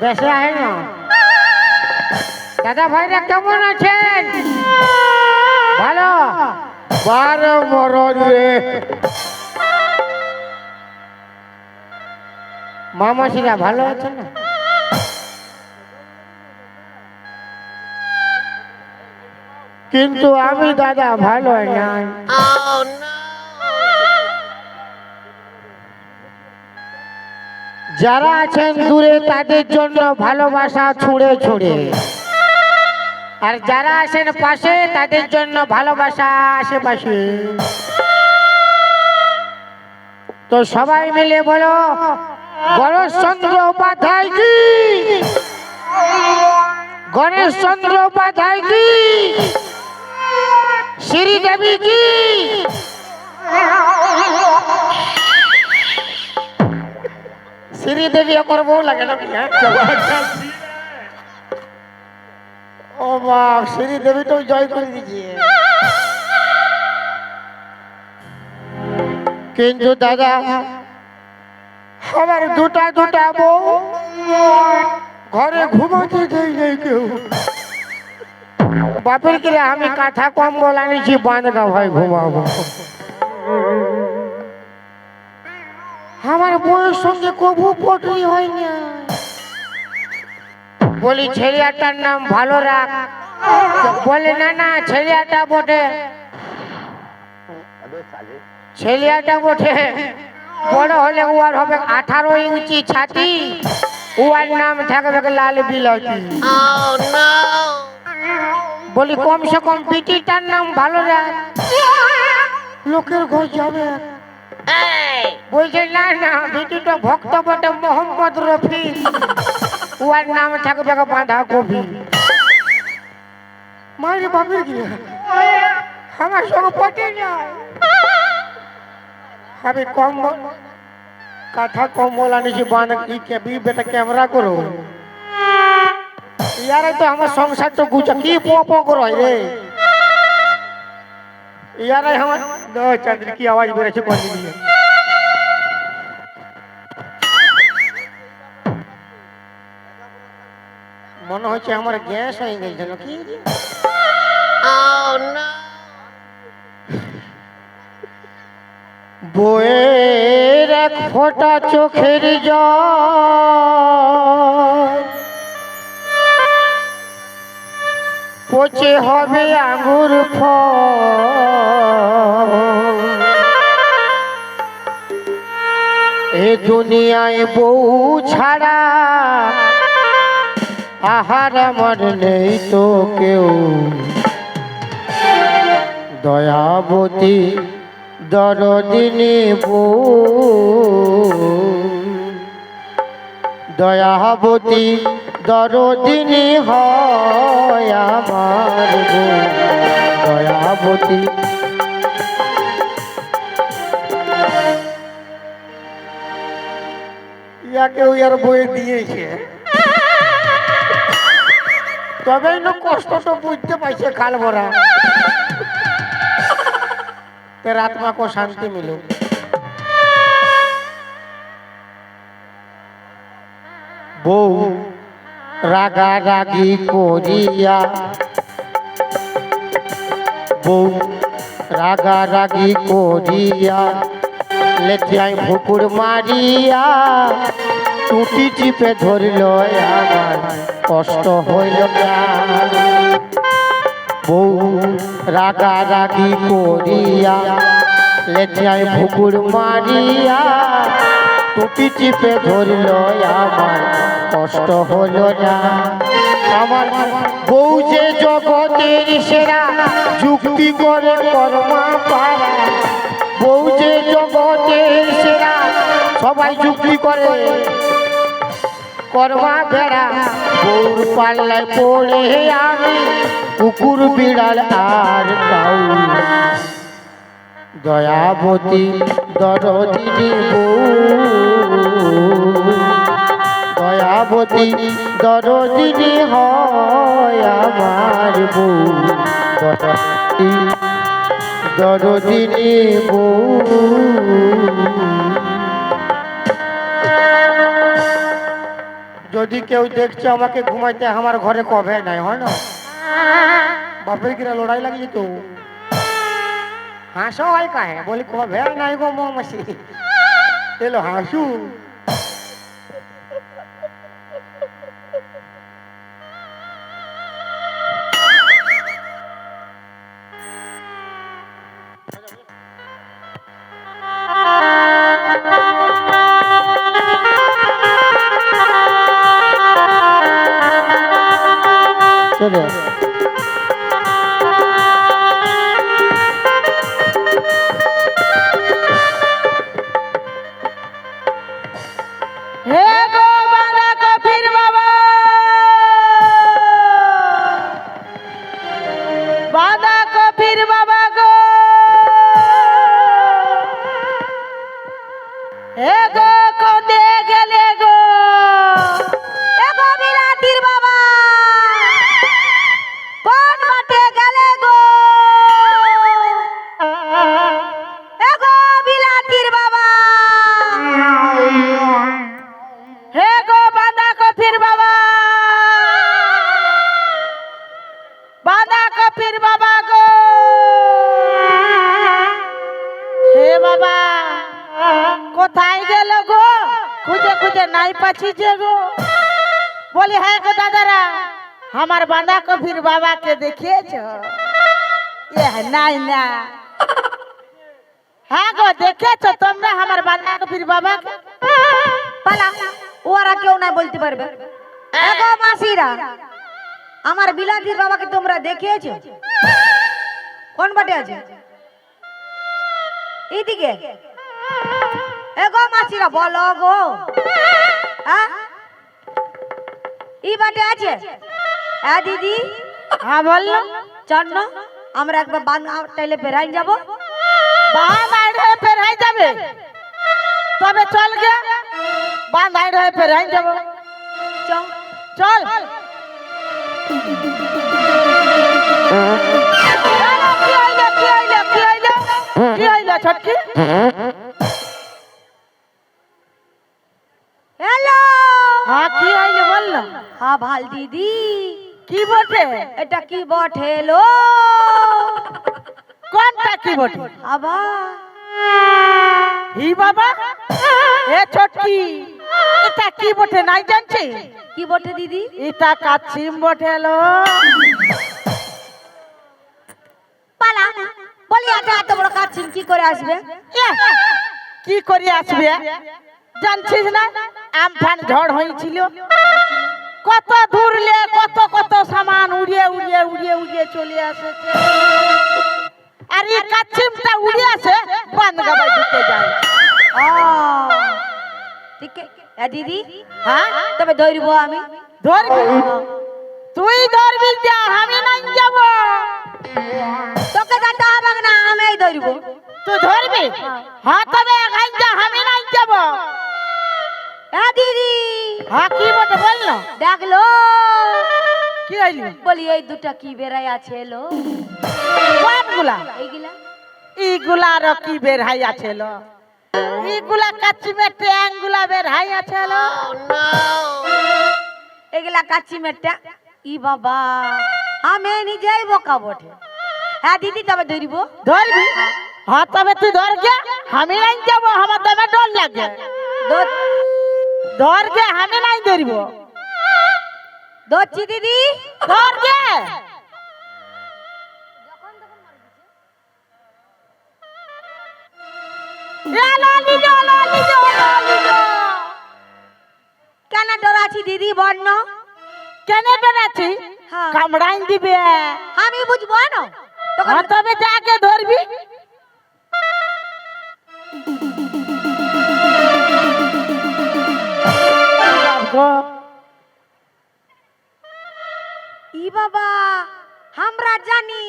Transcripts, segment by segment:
বেশি আহে না দাদা ভাইরা কেমন আছেন? ভালো? বারে মরদ রে মামাসিরা ভালো আছে না? কিন্তু আমি দাদা ভালো নাই। যারা আছেন দূরে তাদের জন্য ভালোবাসা ছুঁড়ে ছুঁড়ে, আর যারা আছেন পাশে তাদের জন্য ভালোবাসা আশেপাশে। তো সবাই মিলে বলো, গণেশচন্দ্র উপাধ্যায় কি, গণেশচন্দ্র উপাধ্যায় কি, শ্রীদেবী কি। শ্রীদেবী ওর বউ লাগে না? ও বাপ, শ্রীদেবী তো জয় করে দিয়েছে। কিন্তু দাদা আমার দুটা দুটা বউ ঘরে ঘুমাতে দেয় নাই কেউ। বাপের কিরে আমি কাঁথা কম্বল আনিছি, বাঁধগা ভাই ঘুমাবো। আমার বউয়ের সঙ্গে কবু পটরি হয় না। বলি ছেলেটার নাম ভালো রাখ, বলে না না ছেলেটা বটে, ছেলেটা বটে বড় হলে ওয়ার হবে 18 ইঞ্চি ছাতি, ওয়ার নাম থাকবে লাল বিলাতি। বলি কমসে কম বিটিটার নাম ভালো রাখ, লোকের ঘর যাবে। বলছে না না বিটিটা ভক্ত বটে মোহাম্মদ রফি, ওর নাম থাকবে বাঁধা কবি। মায়ের বাপের গিয়ে আমার সঙ্গে পটে যায়। আমি কম্বল কাঁথা কম্বল আনিছি, বাঁধা কি বেটা ক্যামেরা করো। ইয়ারে তো আমার সংসার তো গুছা কি পো করো রে। ইয়ারে আমার চাঁদের কি আওয়াজ বেড়েছে কোন দিকে। মনে হচ্ছে আমার গ্যাস হয়ে গেছে নাকি। বইয়ের এক ফোঁটা চোখের জল পচে হবে আঙুর ফল। এ দুনিয়ায় বউ ছাড়া আহার আমার নেই তো কেউ। দয়াবতী দরদিনী বউ, দয়াবতী দরদিনী হয় আমার বউ। দয়াবতী ইয়াকে ইয়ার বয়ে দিয়েছে, তবে কষ্ট তো বুঝতে পারছে কাল ভরা, तेरा आत्मा को शांति मिलो। বউ রাগারাগি করিয়া, বউ রাগারাগি করিয়া লেঠিয়ায় ভুকুর মারিয়া টুটি চিপে ধরল আমার কষ্ট হইল না। বউ রাগারাগি করিয়া লেঠিয়ায় ভুকুর মারিয়া টুটি চিপে ধরল আমার কষ্ট হলো না। আমার বউ যে জগতের সেরা যুক্তি করে কর্মা পারা, বউ যে জগতের সেরা সবাই যুক্তি করে কর্মা বেড়া। বউর পাল্লায় পড়ে আমি কুকুর বিড়াল আর কাউ। দয়াবতী দরদিনী বউ, দয়াবতী দরদিনী হয় আমার বউ। দরদিনী বউ। যদি কেউ দেখছে আমাকে ঘুমাইতে আমার ঘরে কবে নাই হয় না বাপের কিনা লড়াই লাগিয়ে তো হাসো হয় কাহে বলি কবে নাই গো মৌমাছি এলো হাসু চলে হে গো বাঁধা কফির বাবা, বাঁধা কফির বাবা গো, হে গো কোনে গেলে গো, হে গো বিলাতির বাবা, কোন বাটে গেলে গো, হে গো বিলাতির বাবা, হে গো বাঁধা কফির বাবা, বাঁধা কফির বাবা গো, হে বাবা কোথায় গেল গো, খুঁজে খুঁজে নাই পাচ্ছি যে গো। বলি হ্যাঁ গো দাদারা, আমার বাঁধা কফির বাবাকে দেখিয়েছ? নাই না। হ্যাঁ গো দেখেছ তোমরা আমার বাঁধা কফির বাবাকে? পালা ওরা কেউ না বলতে পারবে। এগো মাসিরা, আমার বিলাতির বাবাকে তোমরা দেখিয়েছো? কোন বাটে আছে? এইদিকে। এগো মাসিরা বলো গো, হ্যাঁ এই বাটে আছে? হ্যাঁ দিদি, হ্যাঁ বললো। চন্ন আমরা একবার বাংলা টাইলে বেড়াই যাবো। বাঁধাই ফেরাই যাবে, তবে চল গে বাঁধাই রয়ে ফেরাই যাব। চল চল কি হইলো কি হইলো কি হইলো কি হইলো ছটকি? হ্যালো, হ্যাঁ কি হইলো বললো? হ্যাঁ ভাল দিদি, কি বটে? এটা কি বটে লো? কোনটা কি বটে? আবার হি বাবা, এ ছটকি এটা কি বটে নাই জানছি? কি বটে দিদি? এটা কাছিম বটে লো। পালা বলি এটা এত বড় কাছিম কি করে আসবে? ইয়া, কি করে আসবে জানছিস না? আমফান ঝড় হয়েছিল, কত দূরলে কত কত সামান উড়িয়ে উড়িয়ে উড়িয়ে উড়িয়ে চলে আসেছে। আর এই কাছিমটা উড়ে আসে বানগাবাই ঢুকে যায়। ও ঠিক আছে দিদি, হ্যাঁ তবে ধরবো আমি। ধরবি? তুই ধরবি যা, আমি নাই যাব। তোকে যেতে হবে না, আমি ধরবো। তুই ধরবি? হ্যাঁ তবে এখান যা, আমি নাই যাব। হ্যাঁ দিদি, হ্যাঁ কি বটে বললো? দেখলো কি হইল? বলি এই দুটা কি বেড়াই আছে এলো? কোনগুলা? এইগুলা ইগুলার কি বের হাই আছে লো? ইগুলা কাচিমে ট্যাংগুলা বের হাই আছে লো। এগুলা কাচ্চি মেটটা। ই বাবা, আমি নিজেই বোকা বটে। হ্যাঁ দিদি তবে ধরবো। ধরবি? হ্যাঁ তবে তুই ধর গে, আমি নাই যাব, আমার তবে ডর লাগে। ধর গে, আমি নাই ধরব। ধরছি দিদি। ধর গে। কেন ডরাচ্ছি দিদি বর্ণ? কেন ডরাচ্ছি? হ্যাঁ। কামড়াই দিবে। আমি বুঝবো না তখন। হ্যাঁ তবে যাকে ধরবি। ই বাবা, আমরা জানি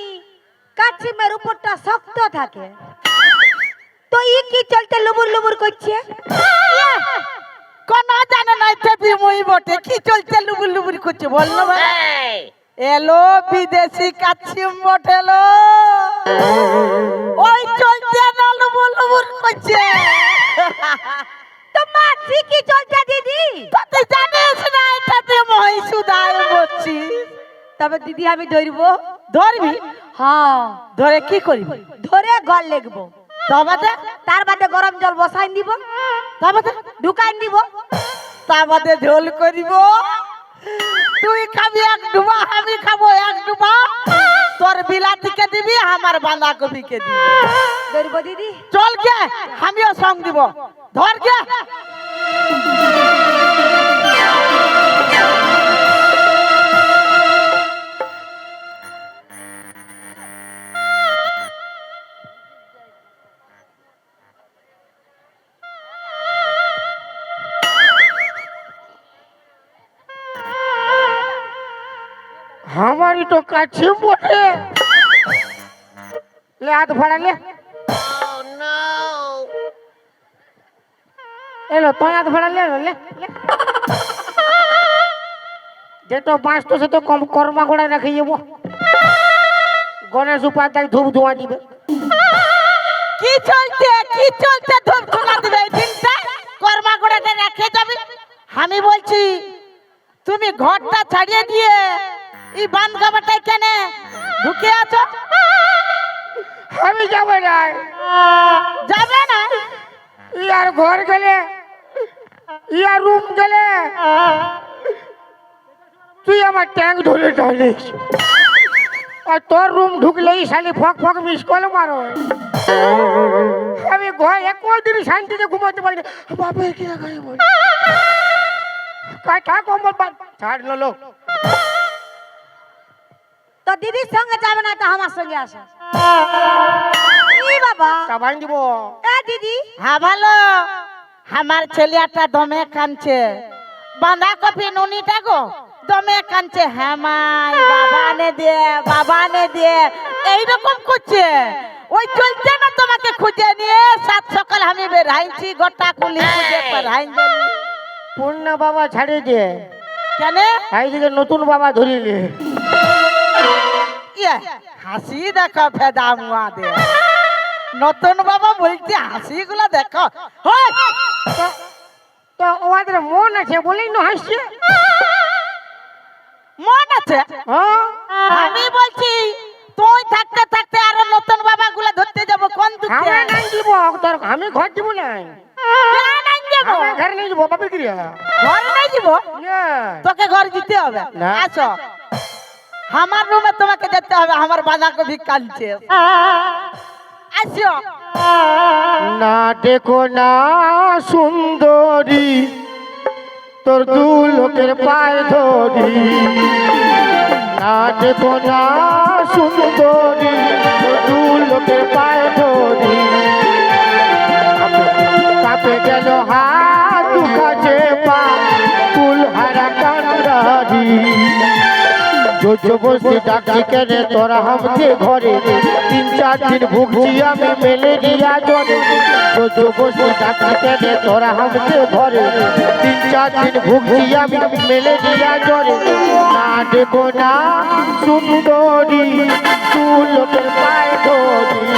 কাছিমের উপরটা শক্ত থাকে, তো ই কি চলতে লুবুর লুবুর করছে? কোন জানে নাই তেবি মই বটে কি চলছে লুবুর লুবুর করছে বললো ভাই। এলো বিদেশি কাছিম বটে লো, ওই চলছে না লুবুর লুবুর করছে। তো মাছি কি চলছে দিদি? তো তুই জানিস না এটাতে মহিষুদায় বলছিস? তবে দিদি আমি ধরবো। ধরবি? হ্যাঁ, ধরে কি করবি? ধরে ঘর লেগবো। তবে তার বাদে গরম জল বসাই দিব, তবে ঢুকাই দিব। তার বাদে ঝোল করিব। তুই খাবি এক ডুবা, আমি খাবো এক ডুবা। তোর বিলাতিকে দিবি, আমার বাঁধাকপিকে দিবি। ধরবো দিদি। চল গে, আমিও সঙ্গ দিব। ধর গে। हमारी तो काछी मोटे ले हाथ फड़ा ले एलो तो हाथ फड़ा ले ले जे तो बाँस तो से तो कम कर्मा गोड़ा रखी वो गणेश उपाध्याय धूप धुआं दिबे কি চলছে কি চলছে? ধূপ ধুনা দিবে এই দিনটা, কর্মা করেটা রেখে যাবি। আমি বলছি তুমি ঘরটা ছাড়িয়ে দিয়ে এই বান্ধগাবাটাই কেন ঢুকে আছো? আমি যাবে না যাবে না? ইয়ার ঘর গেলে ইয়ার রুম গেলে তুই আমার ট্যাঙ্ক ধরে ঢালিস আর তোর রুম ঢুকলেই শালি ফক ফক মিস কল মারো আমি ঘর একদিন শান্তিতে ঘুমাতে পারি না বাপের কি খাই বল কাটা কম্বল ছাড় লোক তো দিদির সঙ্গে যাবে না তো আমার সঙ্গে আসো। ই বাবা, চাবাই দিব এ দিদি, হ্যাঁ ভালো। আমার ছেলেটা দমে কানছে, বাঁধাকপি নুনিটা গো দমে কানছে। হ্যাঁ মাই বাবা নে দে, বাবা নে দে, এইরকম করছে। ওই চলছে না তোমাকে খুঁজে নিয়ে সাত সকাল আমি বেরাইছি, গোটা কুলি খুঁজে পারাই গেলি। পূর্ণা বাবা ছাড়িয়ে দিয়ে কেন? এইদিকে নতুন বাবা ধরিলে ইয়ে হাসি দেখো ফেদা মুয়া দে। নতুন বাবা বলছে হাসি গুলা দেখো। হয় তো ওদের মন আছে বলেই না হাসছে মন আছে? হ্যাঁ আমি বলছি তুই থাকতে থাকতে আরো নতুন বাবা গুলা ধরতে যাব কোন দুঃখে? আমরা নাই দিব তোর আমি ঘর দিব না কেন নাই যাব? আমরা ঘর নেই দিব বাপের ক্রিয়া ঘর নাই যাব? তোকে ঘর দিতে হবে। না। আসো আমার রুমে তোমাকে যেতে হবে, আমার বাঁধাকপি কালছে। আসো। না দেখো না সুন্দরী তোর দু লোকের পায়ে ধরি না দেখো না সুন্দরী তোর দু লোকের পায়ে ধরি কাপে গেল হাত দুখাছে পা ফুল হারা কান্দারি জবরদস্তি ডাকছি কেনে তোরা আমাকে ঘরে 3-4 দিন ভুগছি আমি ম্যালেরিয়া জ্বরে জবরদস্তি ডাকছি কেনে তোরা আমাকে ঘরে 3-4 দিন ভুগছি আমি ম্যালেরিয়া জ্বরে না দেখো না সুন্দরী তুই লোকের পায়ে ধরি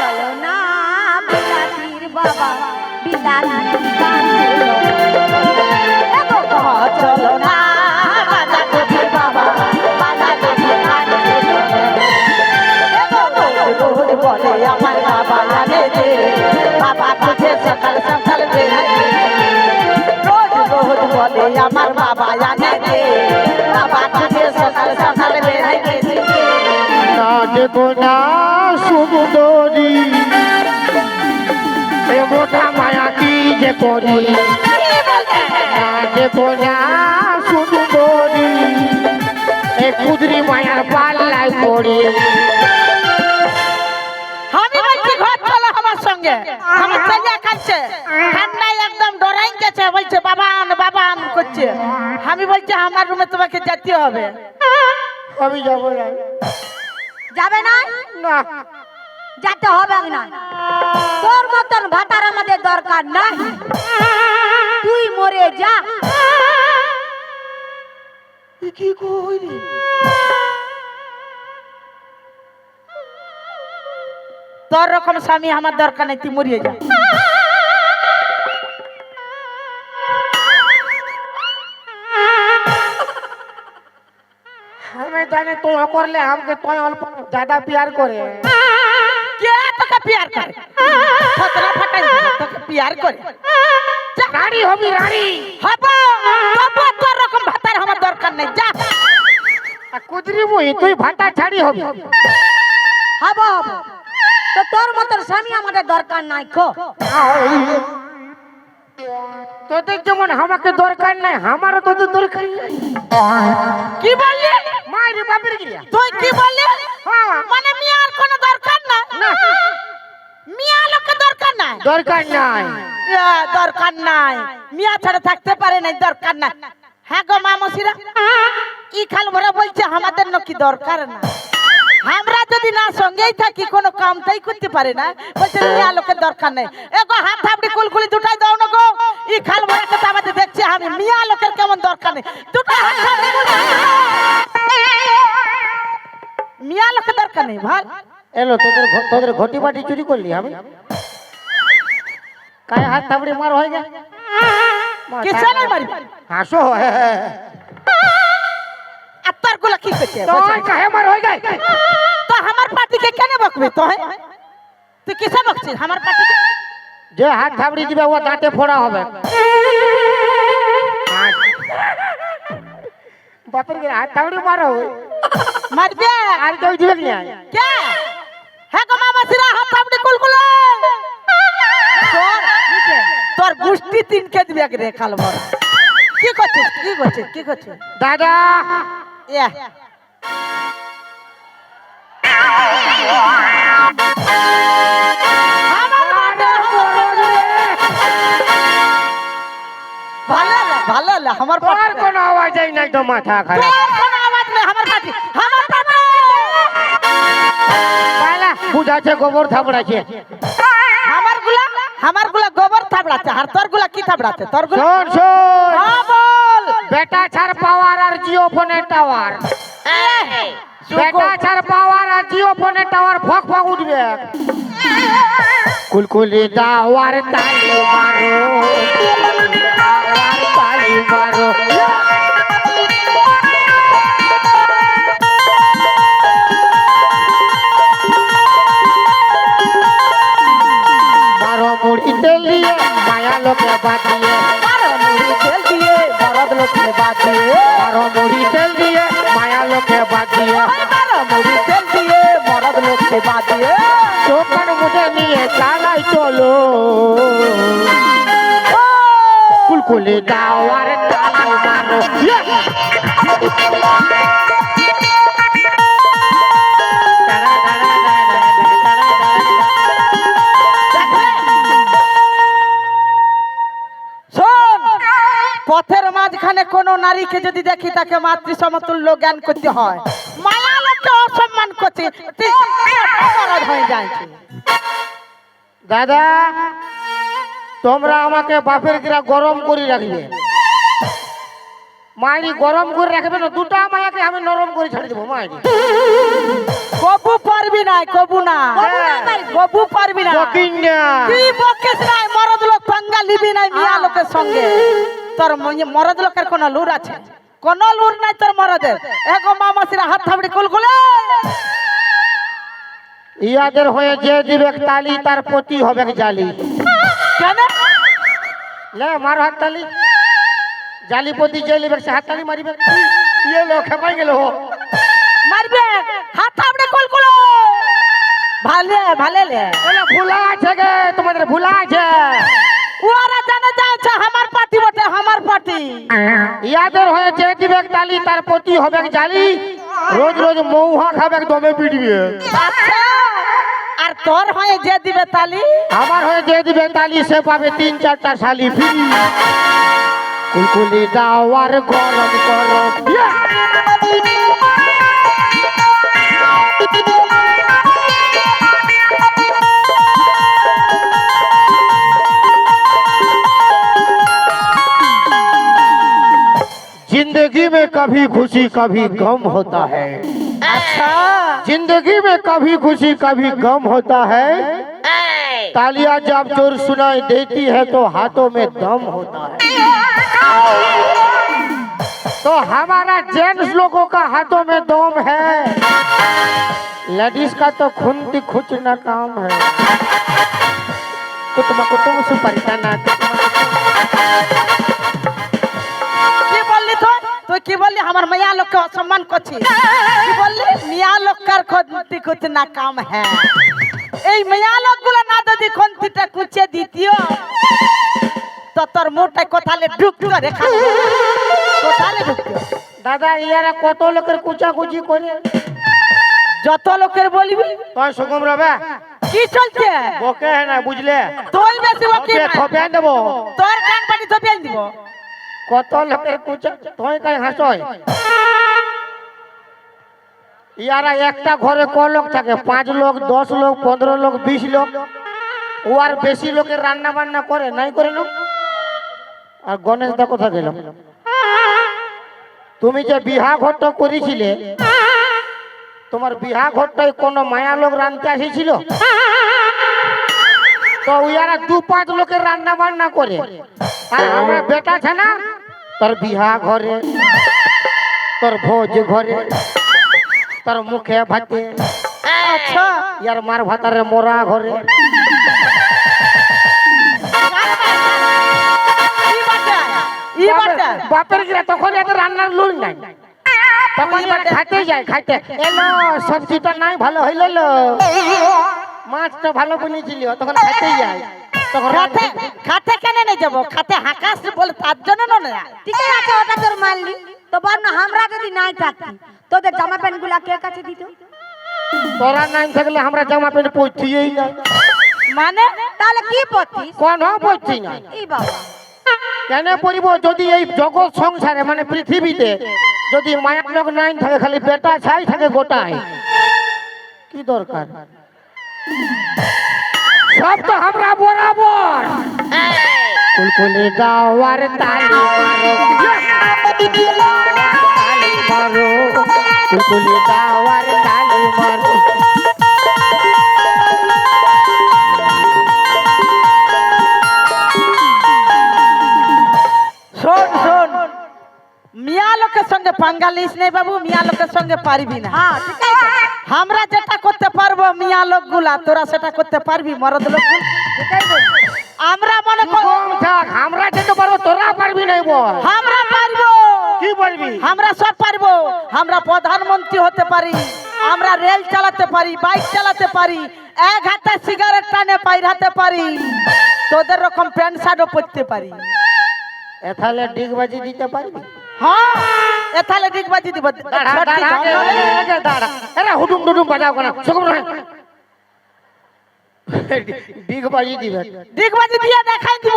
চলো না বিলাতির বাবা, বিলাতি কাঁদছিল। এগো গো, চলো না বাঁধাকপি বাবা, বাঁধাকপি কাটছিল। এগো গো, রোজ বলে আমার বাবা জানে যে বাবা তুঝে সকাল সকাল বেরাই। রোজ রোজ বলে আমার বাবা জানে যে বাবা তুঝে সকাল সকাল বেরাই গেছে। না দেখো না সুন্দরী এ মোটা মায়া কি যে করি না দেখো না সুন্দরী এ কুদরি মায়ার পাল্লায় পড়ি আমি বলছি ঘর চলো আমার সঙ্গে। আমার ছেলে কাঁদছে, ঠান্ডায় একদম ডরাই গেছে, বলছে বাবা আন করছে। আমি বলছি আমার রুমে তোমাকে যেতে হবে। আমি যাবো না যাবে না? না যেতে হবে না। তোর মতন ভাতার আমাদের দরকার নাই, তুই মরে যা। এ কি কইলি তোর রকম স্বামী আমার দরকার নেই, তুই মরিয়ে যা। हमें जाने तो कर ले हमके तो अल्प ज्यादा प्यार करे কে তোকে প্যার করে? ফতরা ফাটাই দিবে, তোকে প্যার করে। যা, रानी होगी रानी হবো, তবু তোর রকম ভাতার আমার দরকার নেই, যা। कुदरी मुही তুই ভাটা ছাড়ি হবি হবো হবো, তো তোর মতন স্বামী আমাদের দরকার নাই খো। তোদের যেমন আমাকে দরকার নাই আমারও তোদের দরকার নাই কি বললি? মায়ের বাপের গিয়া তুই কি বললি? হ্যাঁ মানে মিয়ার কোনো দরকার না? মিয়া লোকের দরকার নাই? দরকার নাই দরকার নাই, মিয়া ছাড়া থাকতে পারে নাই, দরকার নাই। হ্যাঁ গো মামসিরা, ই খাল ভরা বলছে আমাদের নাকি দরকার না। আমরা যদি না সঙ্গেই থাকি কোনো কামটাই করতে পারে না, বলছে মিয়া লোকের দরকার নেই। এগো হাত থাপড়ি কুলকুলি দুটাই দাও না গো, ই খাল ভরা কথা আমাদের দেখছি আমি, মিয়া লোকের কেমন দরকার নেই, দুটো হাত থাপড়ি কুলকুলি। মিয়া লোকের দরকার নেই ভাল। এলো তোদের ঘটি বাটি চুরি করলি আমি কায় হাত থাবড়ি মার হয়ে গেল কিসে নাই মারি? হাসো আর তোর গুলা কি করছে? তোর কাহে মার হয়ে গেল তো আমার পার্টিকে কেন বকবি? তো তুই কিসে বকছিস আমার পার্টিকে? যে হাত থাবড়ি দিবে ও দাঁতে ফোড়া হবে বাপের গিয়ে হাত থাবড়ি মারো মারবে আর কেউ দিবে কি কে? হ্যাঁ গো মামাসিরা, হাত থাপড়ি কুলকুলে। তোর গুষ্টি তিনকে দিবে রে খাল ভরা। কি করছিস কি করছিস কি করছিস? দাদা এ ভালো হলো আমার তোর কোনো আওয়াজই নাই তো মাথা খারাপ কোনো আওয়াজ নেই আমার পার্টি আমার পার্টি। পালা বুঝাছে গোবর থাবড়াছে আমার গুলা গোবর থাবড়াচ্ছে, আর তোর গুলা কি থাবড়াচ্ছে? তোর গুলা শোন শোন হ্যাঁ বল। বেটা ছাড় পাওয়ার আর জিও ফোনের টাওয়ার বেটা ছাড় পাওয়ার আর জিও ফোনের টাওয়ার ফক ফক উঠবে কুলকুলি দাওয়ার তালি মারো দাওয়ার তালি মারো মারো মুড়ি তেল দিয়ে মায়া লোকে বাঁধিয়ে মারো মুড়ি তেল দিয়ে বরদ লোকে বাঁধিয়ে, মারো মুড়ি তেল দিয়ে মায়া লোকে বাঁধিয়ে মারো মুড়ি তেল দিয়ে বরদ লোকে বাঁধিয়ে। দোকান মুখে নিয়ে চালাই চলো কুলকুলি দাওয়ার তালি মারো শোন, পথের মাঝখানে কোন নারীকে যদি দেখি তাকে মাতৃ সমতুল্য জ্ঞান করতে হয়। মায়া লোককে অসম্মান করছে, অপরাধ হয়ে যাচ্ছে। দাদা তোমরা আমাকে বাপের গিরা গরম করে রাখবে মায়েরি গরম করে রাখবে না দুটা মায়াকে আমি নরম করে ছাড়ি দেবো মায়েরি কবু পারবি না, কবু না, কবু পারবি না। বকিন্না তুই বকিস নাই, মরদ লোক পাঙ্গা লিবি নাই মিয়া লোকের সঙ্গে। তোর মরদ লোকের কোন লুর আছে? কোন লুর নাই তোর মরদের। এগো মামাসিরা হাত থাবড়ি কুলকুলে। ইয়াদের হয়ে যে দিবে তালি তার প্রতি হবে জালি কেন? লে মার হাত তালি জালি প্রতি যে লিবে সে হাত তালি মারিবে ইয়ে লো খেপাই গেল মারবে হাত থাবড়ি কুলকুলে। ভালে ভালে লে এলে ভুলা আছে গে তোমাদের ভুলা আছে ওরা জানে যাচ্ছে আমার পার্টি বটে, আমার পার্টি। ইয়াদের হয়ে যে দিবে তালি তার প্রতি হবে জালি রোজ রোজ মৌহা খাবে দমে পিটবে আচ্ছা, আর তোর হয়ে যে দিবে তালি? আমার হয়ে যে দিবে তালি সে পাবে 3-4টা শালি ফ্রি কুলকুলি দাওয়ার গরম করো जिंदगी में कभी खुशी कभी गम होता है अच्छा जिंदगी में कभी खुशी कभी गम होता है। तालियां जब जोर सुनाई देती है तो हाथों में दम होता है। तो हमारा जेंट्स लोगों का हाथों में दम है, लेडीज का तो खुंदी खुचना काम है। कुटुम कुटुम सुपरिताना কি বললি তুই কি বললি আমার মায়া লোককে অসম্মান করছিস কি বললি মিয়া লোককার খন্তি কুচনা কাম হ্যাঁ এই মিয়া লোকগুলো না যদি খন্তিটা কুচে দিতিও তো তোর মুখটা কোথালে ঢুকতো রেখা কোথালে ঢুকতো দাদা ইয়ারা কত লোকের কুচাকুচি করে, যত লোকের বলবি তুই সুগম রবে কি চলছে বকে है না বুঝলে, তুই বেশি ওকে খপে দেব তোর কান পানি তো বেল দিব কত লোকের কুচা তুই কাই হাসয়। ইয়ারা একটা ঘরে ক লোক থাকে, 5 লোক 10 লোক 15 লোক 20 লোক, ও আর বেশি লোকের রান্না বান্না করে নাই করে না। আর গণেশ দা কোথা গেল? তুমি যে বিহা ঘরটা করেছিলে, তোমার বিহা ঘরটায় কোন মায়া লোক রাঁধতে আসেছিল? তো ইয়ারা 2-5 লোকের রান্না বান্না করে, আর আমরা বেটা আছে না, তোর বিহা ঘরে, তোর ভোজ ঘরে, তোর মুখে ভাতে, আচ্ছা ইয়ার মার ভাতারে মোরা ঘরে। ই বাটা বাপের গিরা তখন এত রান্নার লুল নাই, তখন এবার খাইতে যায়, খাইতে এলো সবজিটা নাই ভালো হইল, মাছটা ভালো বলেছিল, তখন খাইতেই যায়, তখন খাতে খাতে কেন নিয়ে যাবো খাতে হাকাস বলে তার জন্য না ঠিক আছে ওটা তোর মানলি তো বল না আমরা যদি নাই থাকতি তোদের জামা প্যান্ট গুলা কে কাছে দিত তোরা নাই থাকলে আমরা জামা প্যান্ট পরতেই না। মানে তাহলে কি পড়তিস কোন পরছি না, এই বাবা কেন পরিব? যদি এই জগৎ সংসারে মানে পৃথিবীতে যদি মায়া লোক নাই থাকে, খালি বেটা ছাই থাকে গোটায়, কি দরকার? সব তো আমরা বরাবর কুলকুলি গাওয়ার তালি মারো, কুলকুলি গাওয়ার তালি মারো। শোন শোন মিয়া লোকের সঙ্গে পাঙ্গা লিস নেই বাবু, মিয়া লোকের সঙ্গে পারবি না। হ্যাঁ ঠিক আছে আমরা যেটা করতে পারবো মিয়া লোকগুলা তোরা সেটা করতে পারবি মরদ লোক? সেটাই বলছি আমরা মনে কর কম থাক, আমরা যেতে পারবো, তোরা পারবি না বল। আমরা পারবো, কি বলবি? আমরা সব পারবো। আমরা প্রধানমন্ত্রী হতে পারি, আমরা রেল চালাতে পারি, বাইক চালাতে পারি, এক হাতে সিগারেট টানে পাইরাতে পারি, তোদের রকম প্যান্ট শার্টও পরতে পারি। এথালে ডিগবাজি দিতে পারবি? হ্যাঁ এথালে ডিগবাজি দিব। দাঁড়া দাঁড়া আগে দাঁড়া, এরা হুডুম ডুডুম বাজাও কেন? সুগম রহে ডিগবাজি দিবে, ডিগবাজি দিয়ে দেখাই দিব।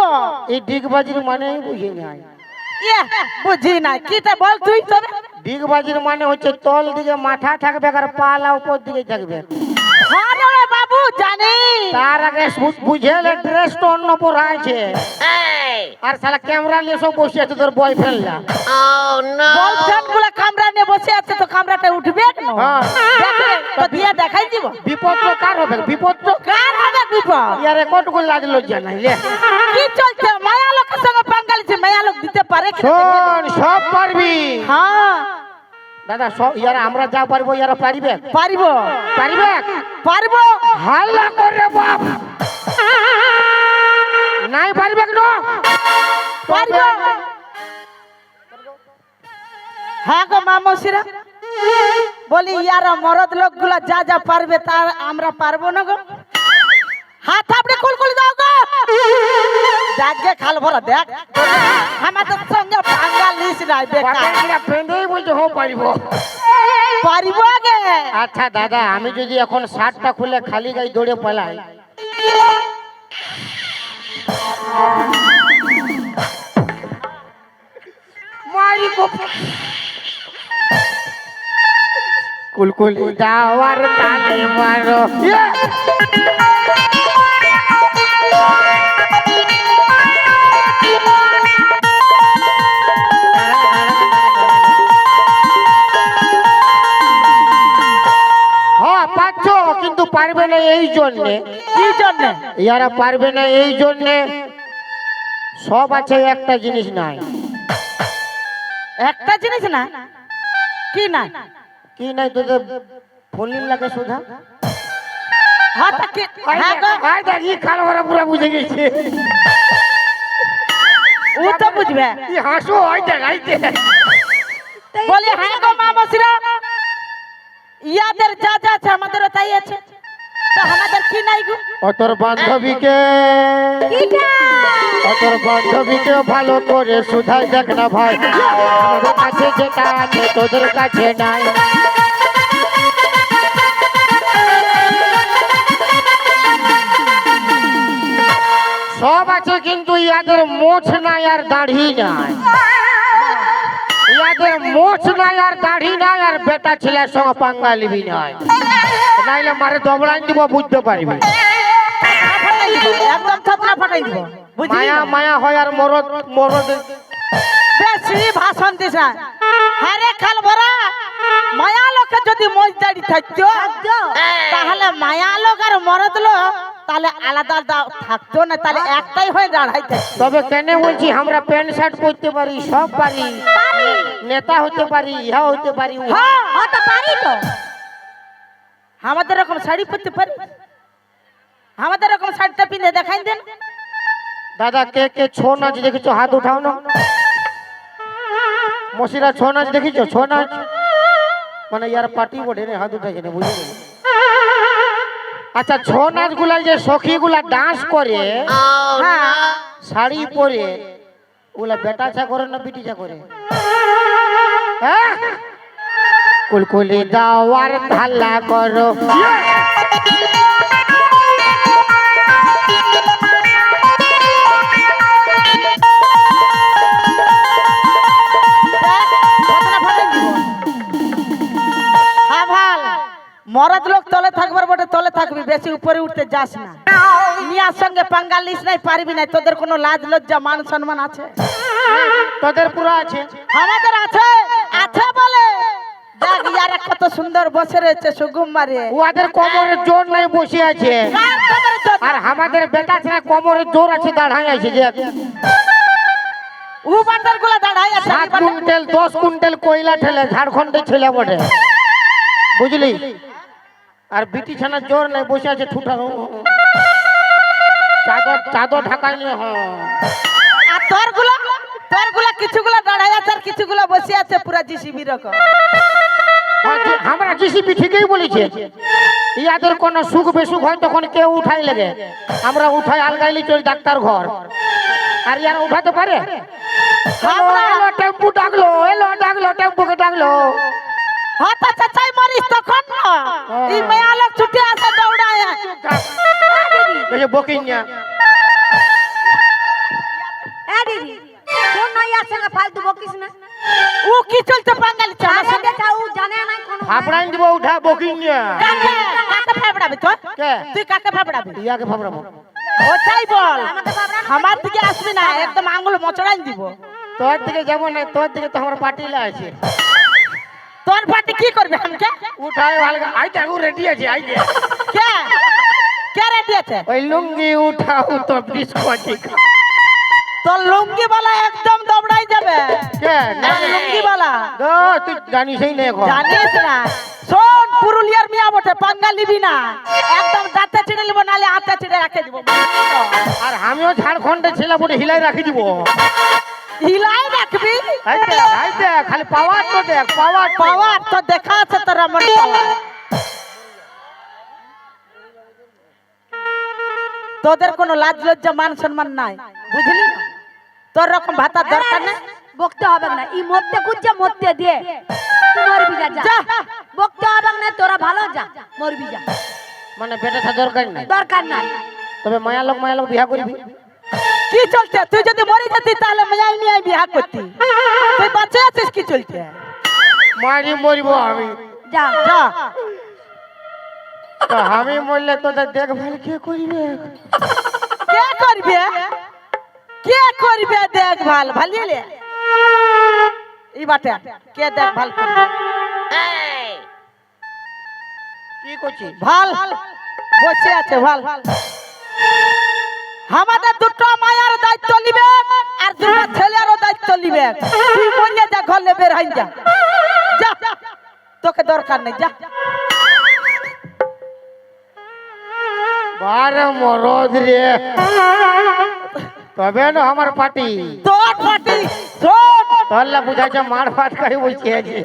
এই ডিগবাজির মানে বুঝি নাই। ইয়ে বুঝি না কিটা বল তুই তবে। ডিগবাজির মানে হচ্ছে তল দিকে মাথা থাকবে আর পালা উপর দিকে থাকবে। হ্যাঁ রে বাবু জানি। তার আগে বুঝেলে ড্রেস তো অন্য পরা আছে, আর শালা ক্যামেরা নিয়ে সব বসে আছে তোর বয়ফ্রেন্ড না। বলছেন গুলা কামরা নিয়ে বসে আছে তো কামরাটা উঠবে কেন? হ্যাঁ। দেখবে তো দিয়ে দেখাই দিব। বিপদ তো কার হবে? বিপদ তো কার হবে বিপদ? ইয়ার রেকর্ড করে লাজ লজ্জা নাই লে। কি চলছে মায়া লোকের সঙ্গে পাঙ্গালিছে? মায়া লোক দিতে পারে কি? শোন, সব পারবি হ্যাঁ দাদা, সব ইয়ারা আমরা যা পারবো ইয়ারা পারিবে? পারবো পারিবে? পারবো। হাল্লা করে বাপ, নাই পারিবে কেন? পারবো। হ্যাঁ গো মামসিরা বলি ইয়ারা মরদ লোকগুলা যা যা পারবে তার আমরা পারবো না গো। হাত আপনি কুলকুল দাও গো। দেখে খাল ভরা দেখ আমাদের সঙ্গে পাঙ্গা লিস নাই বেকার। বাপেরা পেন্দেই বলছে হো পারিবো। পারিব আগে। আচ্ছা দাদা, আমি যদি এখন শার্টটা খুলে খালি গায়ে দৌড়ে পালাই, মারি কুলকুলি দাওয়ার তালে মারো। পারবে না এই জন্যে, কি জন্য? ইয়ারা পারবে না এই জন্যে সব আছে, একটা জিনিস নাই। একটা জিনিস না, কি না? কি নাই তোদের ফলির লাগে সুধা? হ্যাঁ তা কি? হ্যাঁ গো, আয় দেখি কাল ওরা পুরা বুঝে গেছে। ও তো বুঝবে। কি হাসো, আয় দেখ, আয় দেখ। বলি হ্যাঁ গো মামসিরা, ইয়াদের যা যা আছে আমাদেরও তাই আছে, তো আমাদের কি নাই গো? ও তোর বান্ধবীকে, ও তোর বান্ধবীকে ভালো করে সুধাই দেখ না ভাই, আমাদের কাছে যেটা আছে তোদের কাছে নাই। সব আছে কিন্তু ইয়াদের মোছ নাই আর দাড়ি নাই, ইয়াদের মোছ নাই আর দাড়ি নাই, আর বেটা ছেলের সঙ্গে পাঙ্গা লিবি নাই, নাইলে মারে দবড়াই দিব, বুঝতে পারবি। একদম ছাত্রা ফাটাই দিব, বুঝলি? মায়া মায়া হয় আর মরদ মরদ। বেশি ভাষণ দিস না। হ্যাঁ রে খাল ভরা, মায়া লোকে যদি মোজ দাড়ি থাকতো তাহলে মায়া লোক আর মরদ লোক তাহলে আলাদা আলাদা থাকতো না, তাহলে একটাই হয়ে দাঁড়াইতে। তবে কেন বলছি, আমরা প্যান্ট শার্ট পরতে পারি, সব পারি, নেতা হতে পারি, ইহা হতে পারি, উহা। হ্যাঁ তো পারি তো, আমাদের এরকম শাড়ি পরতে পারি, আমাদের এরকম শাড়িটা পিনে দেখাই দেন। দাদা কে কে ছৌ নাচ দেখেছো, হাত উঠাও না। মসিরা ছৌ নাচ দেখিছো? ছৌ নাচ মানে ইয়ার পার্টি বটে রে, হাত উঠাইছে না, বুঝে গেল। আচ্ছা, ছৌ নাচ গুলা যে সখী গুলা ডান্স করে, হ্যাঁ শাড়ি পরে, ওগুলা বেটা চা করে না বিটি চা করে? হ্যাঁ? কুলকুলি দাওয়ার ধাল্লা করো, মরদ লোক তলে থাকবার বটে, তলে থাকবি, বেশি উপরে উঠতে যাস না। মিয়ার সঙ্গে পাঙ্গা লিস নাই, পারবি না। তোদের কোনো লাজ লজ্জা মান সম্মান আছে? তোদের পুরো আছে। আমাদের আছে, আছে বলে দেখ ইয়ারা কত সুন্দর বসে রয়েছে সুগুম মারে। ওদের কোমরের জোর নাই, বসে আছে। কার খবরে তো- আর আমাদের বেটা ছেলে কোমরের জোর আছে, দাঁড়াই আছে। যে উ বান্ডার গুলা দাঁড়াই আছে। 7 কুইন্টাল 10 কুইন্টাল কয়লা ঠেলে, ঝাড়খণ্ডে ছেলে বটে, বুঝলি? আর বিটি ছানার জোর নাই, বসে আছে ঠুঠা, চাদর চাদর ঢাকাই নিয়ে। আর তোর গুলা কিছুগুলা দাঁড়াই আছে আর কিছুগুলা বসে আছে পুরা জিসিবি রকম। আমরা জিসিপি ঠিকই বলেছে, ইয়াদের কোনো সুখ বেসুখ হয় তখন কেউ উঠাই লাগে, আমরা উঠাই আলগাইলি চল ডাক্তার ঘর। আর ইয়ারা উঠাতে পারে? এলো টেম্পু ডাকলো, এলো ডাকলো, টেম্পুকে ডাকলো। হাত আছে চাই মারিস তখন না এই মেয়া লোক ছুটে আসে দৌড়ায়। বকিং না এ দিদি, কোন নইয়ার সঙ্গে ফালতু বকিস না। ও কি চলতে বাঙালি চা আরে বেটা, ও জানে না কোন। ফাবড়াই দিব, উঠা বকিং না। কাকে কাকে ফাবড়াবি তুই? কে? তুই কাকে ফাবড়াবি? ইয়াকে ফাবড়াবো। ও চাই বল, আমাকে বাবরা না। আমার দিকে আসবি না, একদম আঙ্গুল মোচড়াই দিব। তোর দিকে যাবো না, তোর দিকে তো আমার পাটিলা আছে। তোর পার্টি কি করবে আমাকে? উঠাই ভালো, আই দেখো রেডি আছে, I they. K K ready আছে? ওই লুঙ্গি উঠাও তো ডিসকোটিক। তোর লুঙ্গি वाला একদম দৌড়াই যাবে। কে? তোর লুঙ্গি वाला গো তুই জানিসই না এখন। জানিস না? শোন, পুরুলিয়ার মিয়া বটে, পাঙ্গা লিবি না, একদম দাঁতে চিড়ে লিব, নালে আতে চিড়ে রাখে দিব। আর আমিও ঝাড়খণ্ডে ছেলে বটে, হিলাই রাখি দিব। হিলাই রাখবি? হাই দেখ, খালি পাওয়ার তো দেখ, পাওয়ার পাওয়ার তো দেখা আছে তোর আমার পাওয়ার। তোদের কোনো লাজ লজ্জা মান সম্মান নাই, বুঝলি না? তোর রকম ভাতার দরকার নেই। বকতে হবে না, ই মরতে কুচ্ছে মরতে দে, তুই মরবি যা। যা। বকতে হবে না, তোরা ভালো যা, মরবি যা, মানে বেটা থা দরকার নাই। দরকার নাই। তবে মায়া লোক বিয়া করবি। কি চলছে? তুই যদি মরে যেতি তাহলে মেয়াই নিয়ে বিয়া করতি। তুই বাঁচে আছিস, কি চলছে? মারি মরিব আমি। যা যা। তো আমি মরলে তোদের দেখভাল কে করবে? কে করবে? কে করবে দেখভাল? ভালিলে এই বাটে কে দেখভাল করবে? কি করছিস? ভাল বসে আছে ভাল। আমাদের দুটো মায়ের দায়িত্ব নিবে আর দুটো ছেলেরও দায়িত্ব নিবে। তুই মরিয়ে যা, ঘরে বের হয়ে যা, যা, তোকে দরকার নেই, যা। বারে মরদ রে, তবে না আমার পার্টি তোর পাটি শোন, তাহলে বুঝাচ্ছে মার ভাত খাই বসে আছে।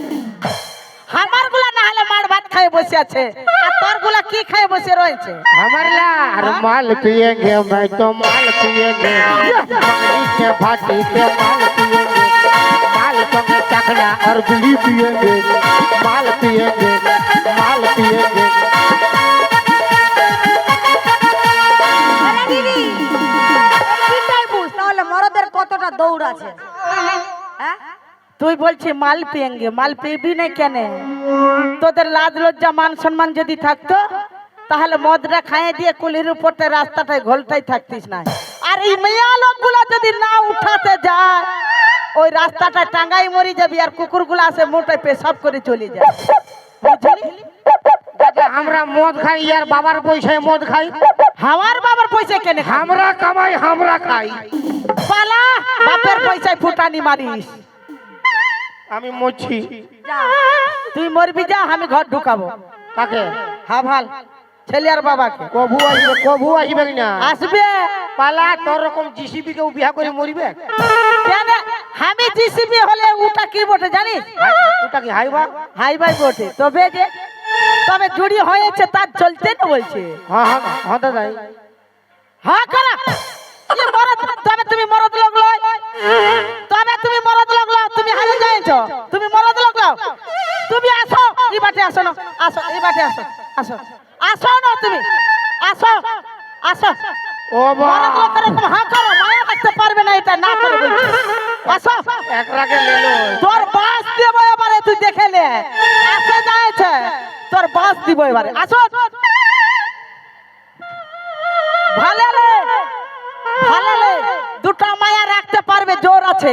আমার গুলা না হলে মার ভাত খায় বসে আছে, আর তোর গুলা কি খায় বসে রয়েছে? हमारे यार माल पिएंगे, मैं तो माल पिएंगे, पानी से भाटी से माल पिएंगे, माल संगे चखना और बीड़ी पिएंगे, माल पिएंगे, माल पिएंगे। আরে দিদি, এইটাই বুঝ তাহলে মরদের কতটা দৌড় আছে। হ্যাঁ তুই বলছি মাল পিয়েঙ্গে, মাল পিবি না কেন? তোদের লাজ লজ্জা মান সম্মান যদি থাকতো তাহলে মদরা খাইয়ে দিয়ে কুলির উপরতে রাস্তাটায় ঘোলটাই থাকতিস না। আর এই মেয়া লোকগুলা যদি না উঠাতে যায় ওই রাস্তাটা টাঙ্গাই মরি যাবি, আর কুকুরগুলা আসে মোটায় পেশাব করে চলে যায়, বুঝলি? দাদা আমরা মদ খাই, ইয়ার বাবার পয়সায় মদ খাই, আমার বাবার পয়সা কেন খাবি? আমরা কামাই আমরা খাই। পালা বাপের পয়সায় ফুটানি মারিস। আমি মরছি। যা তুই মরবি, যা, আমি ঘর ঢুকাবো। কাকে? হ্যাঁ ভাল, ছেলে আর বাবাকে। কভু আসবে, কভু আসবে না। আসবে পালা তোর রকম জিসিবি কেউ বিয়া করে মরিবে? কেন? আমি জিসিবি হলে ওটা কি বটে জানিস? ওটা কি হাইবা? হাই ভাই বটে। তবে জুড়ি হয়েছে তার চলতে না বলছে। হ্যাঁ হ্যাঁ হ্যাঁ দাদা। হ্যাঁ করা কি মরদ? তবে তুমি মরদ লোক লয়, তবে তুমি মরদ লোক লও, তুমি হারিয়ে যাইছো, তুমি মরদ লোক লও। তুমি আসো এই বাটে, আসো না, আসো এই বাটে, আসো, আসো, আসো না, তুমি আসো, আসো। ও মরদ লোক এরকম হ্যাঁ করো, মায়া রাখতে পারবে না, এটা না করে বলছি। আসো, এক রাগে লেলো। তোর বাস দিব এবারে, তুই দেখে নে, আসে যাচ্ছে তোর বাস দিব এবারে। আসো, ভালো লে, ভালো লে, দুটো মায়া রাখতে পারবে, জোর আছে।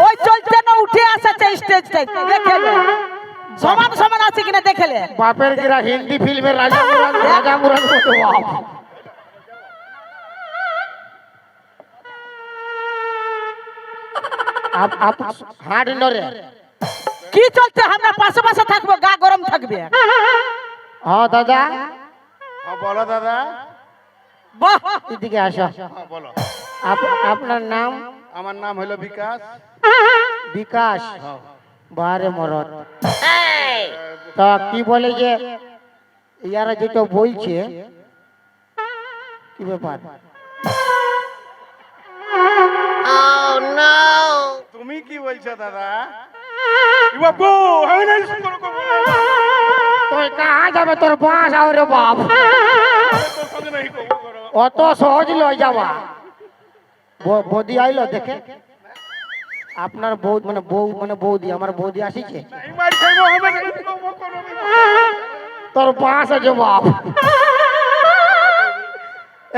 ওই চলতে না উঠে আসছে স্টেজটাই, দেখে নে সমান সমান আছে কিনা দেখে নে। বাপের গিরা হিন্দি ফিল্মের রাজা মুরাদ, রাজা মুরাদ মতো বাপ। আপ হাড় নরে। কি চলছে? আমরা পাশে পাশে থাকবো, গা গরম থাকবে। হ্যাঁ দাদা, হ্যাঁ বলো দাদা। বাহ এদিকে আসো। হ্যাঁ বলো। আপনার নাম? আমার নাম হলো বিকাশ। বিকাশ। বারে মরদ। তা কি বলে যে ইয়ারা যেটা বলছে কি ব্যাপার? তুমি কি বলছো দাদা? বাবু আমি নাই সুন্দর করবো না। তুই কাহা যাবে? তোর বাস আরে বাপ, তোর সঙ্গে নাই করবো করো। অত সহজ লই যাওয়া। বৌদি আইলো দেখে। আপনার বউ মানে বৌদি, আমার বৌদি আসিছে। এই মার খাইবো, আমি নাই করবো করো। তোর বাস আছে বাপ।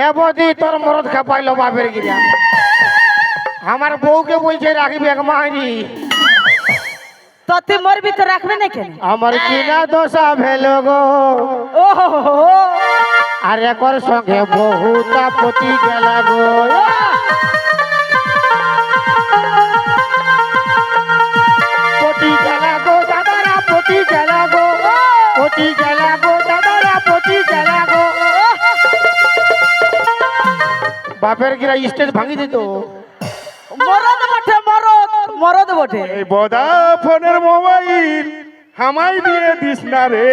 এ বৌদি তোর মরদ খেপাইলো বাপের গিরা। আমার বউকে বলছে রাখবি এক মাইনি। তো তুই মরবি তো রাখবে না কেন? আমার কিনা দশা ভেলো গো, ও আর একর সঙ্গে বহুতা পতি গেলা গো। পতি গেলা গো দাদারা, পতি গেলা গো, পতি গেলা গো দাদারা, পতি গেলা গো। বাপের গিরা স্টেজ ভাঙি দিত। মরদ বটে, মরদ, মরদ বটে। এই বদা ফোনের মোবাইল হামাই দিয়ে দিস না রে।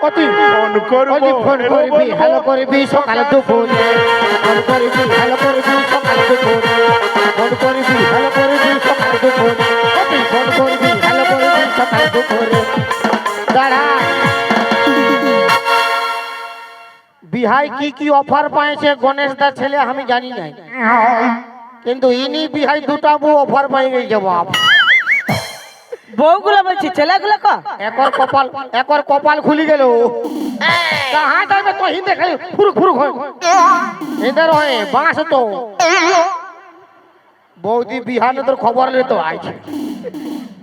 অতি ফোন করবো, ফোন করবি, হ্যালো করবি সকালে দুপুরে, ফোন করবি হ্যালো করবি সকালে দুপুরে, ফোন করবি হ্যালো করবি সকালে দুপুরে, অতি ফোন করবি হ্যালো করবি সকালে দুপুরে। দাঁড়া, বিহাই কি কি অফার পাইছে গণেশ দার ছেলে আমি জানি নাই, কিন্তু ইনি বিহাই দুটা বউ অফার পাই গেছে বাপ। বউগুলো বলছি, ছেলেগুলো ক একর কপাল খুলি গেল। কাহা যাবে তো হিন্দে খালি ফুরুক ফুরুক হয় এদের হয় বাঁশ তো। বৌদি বিহানে তোর খবর লে তো আইছে,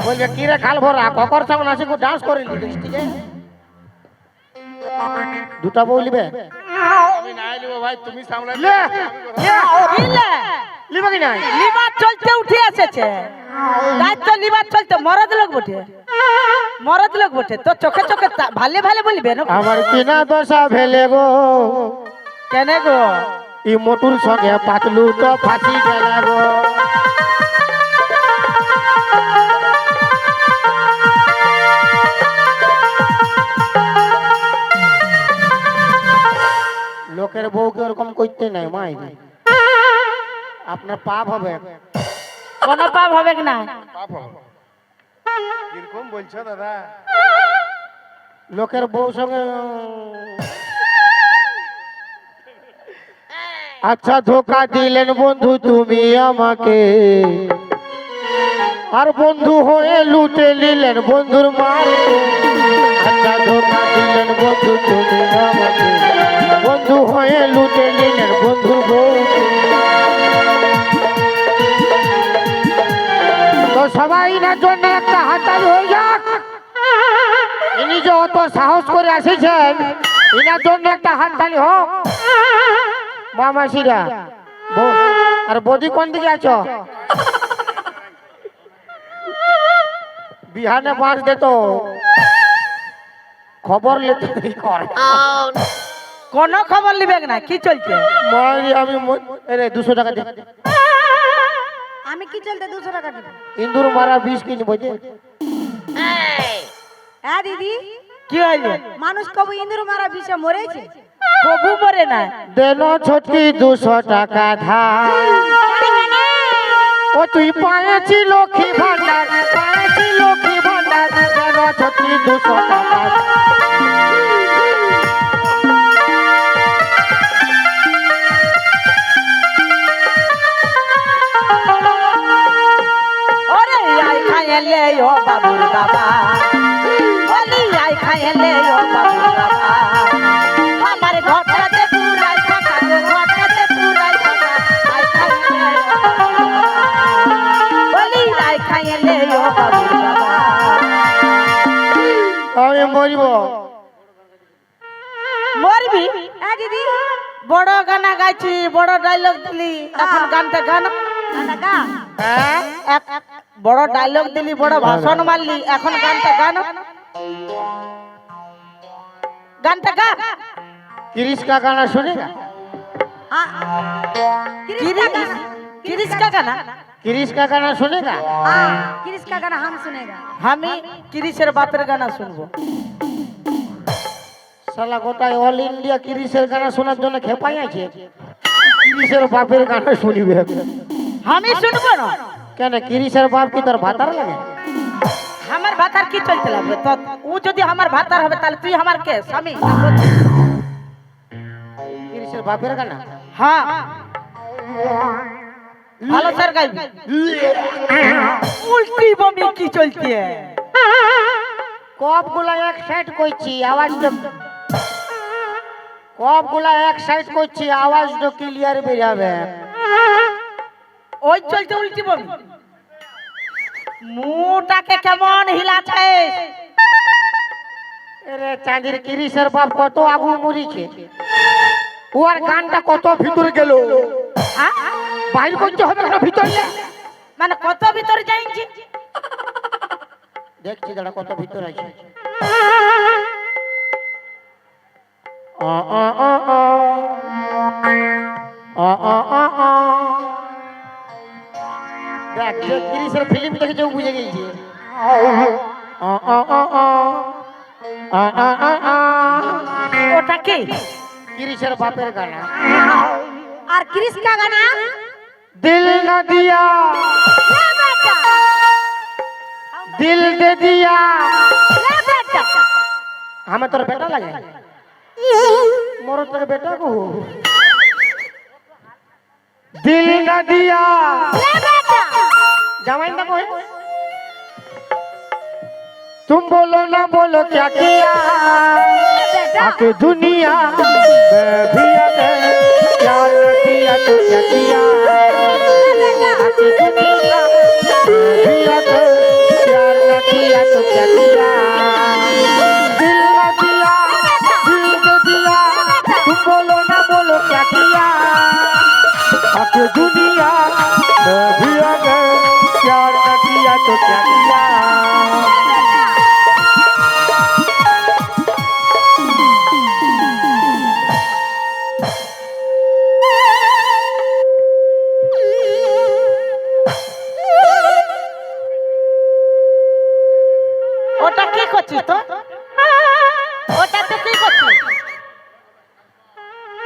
বলবে কি রে খাল ভরা ককর সামনে আসি ডান্স করে স্টেজে। দুটা বউ লিবে আমি নাই লিব ভাই, তুমি সামলাই লে কিলে লিবে কি নাই লিবার চলতে উঠে এসেছে দায়িত্ব লিবার চলতে মরদ লোক বটে, মরদ লোক বটে তো চোখে চোখে ভালে ভালে বলবে না। আমার কিনা দশা ভেলে গো কেন গো ই মোটুর সঙ্গে পাতলু তো ফাঁসি গেল গো। লোকের বউকে ওরকম করতে নাই মাই, আপনার পাপ হবে। কোনো পাপ হবে না। পাপ হবে। কিরকম বলছো দাদা? লোকের বউ সঙ্গে আচ্ছা ধোকা দিলেন বন্ধু তুমি আমাকে, আর বন্ধু হয়ে লুটে নিলেন বন্ধুর মার। আচ্ছা ধোকা দিলেন বন্ধু তুমি আমাকে, বন্ধু হয়ে লুটে নিলেন বন্ধুর বউ। তো সবাই এনার জন্য একটা হাততালি হয়ে যাক। ইনি যে অত সাহস করে আসেছেন, এনার জন্য একটা হাততালি হোক। মামাসিরা আর বৌদি কোন দিকে আছো? বিহানে বাঁশ দে তো খবর লেতে কোনো খবর লিবে না কি চলছে। মারি আমি আরে 200 টাকা দে। আমি কি চলতে 200 টাকা দিব? ইন্দুর মারা 20 কিনবো যে। হ্যাঁ দিদি, কি হইলো? মানুষ কবে ইন্দুর মারা বিষে মরেছে? কবু মরে না। দেনো ছোটকি 200 টাকা ধার। ও তুই পায়েছি লক্ষ্মী ভান্ডার, পায়েছি লক্ষ্মী ভান্ডার, দেনো ছোটকি 200 টাকা। ওরে আই খাইলে ও বাবুর বাবা, বলি আই খাইলে ও বাবুর বাবা, আমার ঘরটাতে পুরাই ফাঁকা গো, ঘরটাতে পুরাই ফাঁকা, আই খাইলে ও বাবুর বাবা, বলি আই খাইলে ও বাবুর বাবা। আমি মরিব। মরবি? হ্যাঁ দিদি, বড় গানা গাইছি, বড় ডায়লগ দিলি, এখন গানটা গান। দাদা গা হ্যাঁ বড় ডায়লগ দিলি, বড় ভাষণ মারলি, এখন গানটা গান। গানটা গা। किरिश का गाना सुनेगा? किरिश का गाना? किरिश का गाना सुनेगा? किरिश का गाना हम सुनेगा। আমি কিরিশের বাপের গানা শুনবো। साला गोटाय ऑल इंडिया किरिशेर गाना শোনার জন্য খেপাই আছে। কিরিশের বাপের গানা শুনিবে। আমি শুনবো না। কেন কিরিশের বাপ কি তোর ভাতার লাগে? আমার ভাতার কি চলতে লাগবে? তো ও যদি আমার ভাতার হবে তাহলে তুই আমার কে স্বামী? কিরিশের বাপের গানা? হ্যাঁ ভালো স্যার গাইবি। উল্টি বমি কি চলছে? কপ গুলা এক সাইড কইছি আওয়াজ তো কপ গুলা এক সাইড কইছি আওয়াজ তো ক্লিয়ার বেরাবে। ওই চলছে উল্টি বমি। মুটাকে কেমন হিলাছে? আরে চাঁদির কিরিশের বাপ কত আগু মরিছে। ওর গানটা কত ভিতর গেল। বাইর করতে হবে না ভিতরে। মানে কত ভিতরে যাইছি? দেখছি দাঁড়া কত ভিতর আছে। দেখ যে কিরিশের ফিল্ম দেখেছে ও বুঝে গেছে। ওটা কি? কিরিশের বাপের গানা। और किरिश का गाना दिल न दिया ले बेटा, दिल दे दिया। ले बेटा, हमें तोर बेटा लगे मोरो तोर बेटा को। दिल न दिया ले बेटा, जमाइन ना कोई। तुम बोलो ना बोलो क्या किया आके दुनिया मैं भी आके प्यार न किया तो क्या किया आके दुनिया मैं भी आके प्यार न किया तो क्या किया। दिल न दिया दिल ये दुनिया मैं भी अगर प्यार न किया तो क्या किया ওটা কি করছিস তো ওটা তো কি করছিস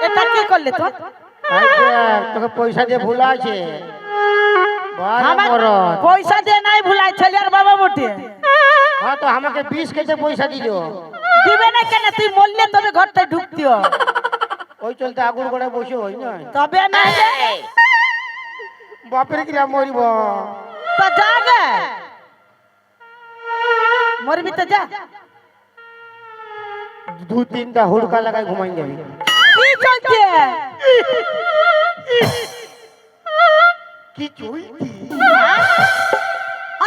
এটা কি করলি তো এই দেখ, তোকে পয়সা দিয়ে ভুলা আছে বারে আমার মরদ। পয়সা দিয়ে নাই ভুলাই ছেলের বাবা বটে হ্যাঁ তো আমাকে 20 কেজি পয়সা দিল দিবে না কেন তুই মরলে তবে ঘরটায় ঢুকতিও ওই চলতে আগুন করে বসে হই না তবে না বাপের কিরা মরিব তো যা গে মরবি তো যা 2-3টা হুড়কা লাগাই ঘুমাই যাবি কি চলছে কি চুইতি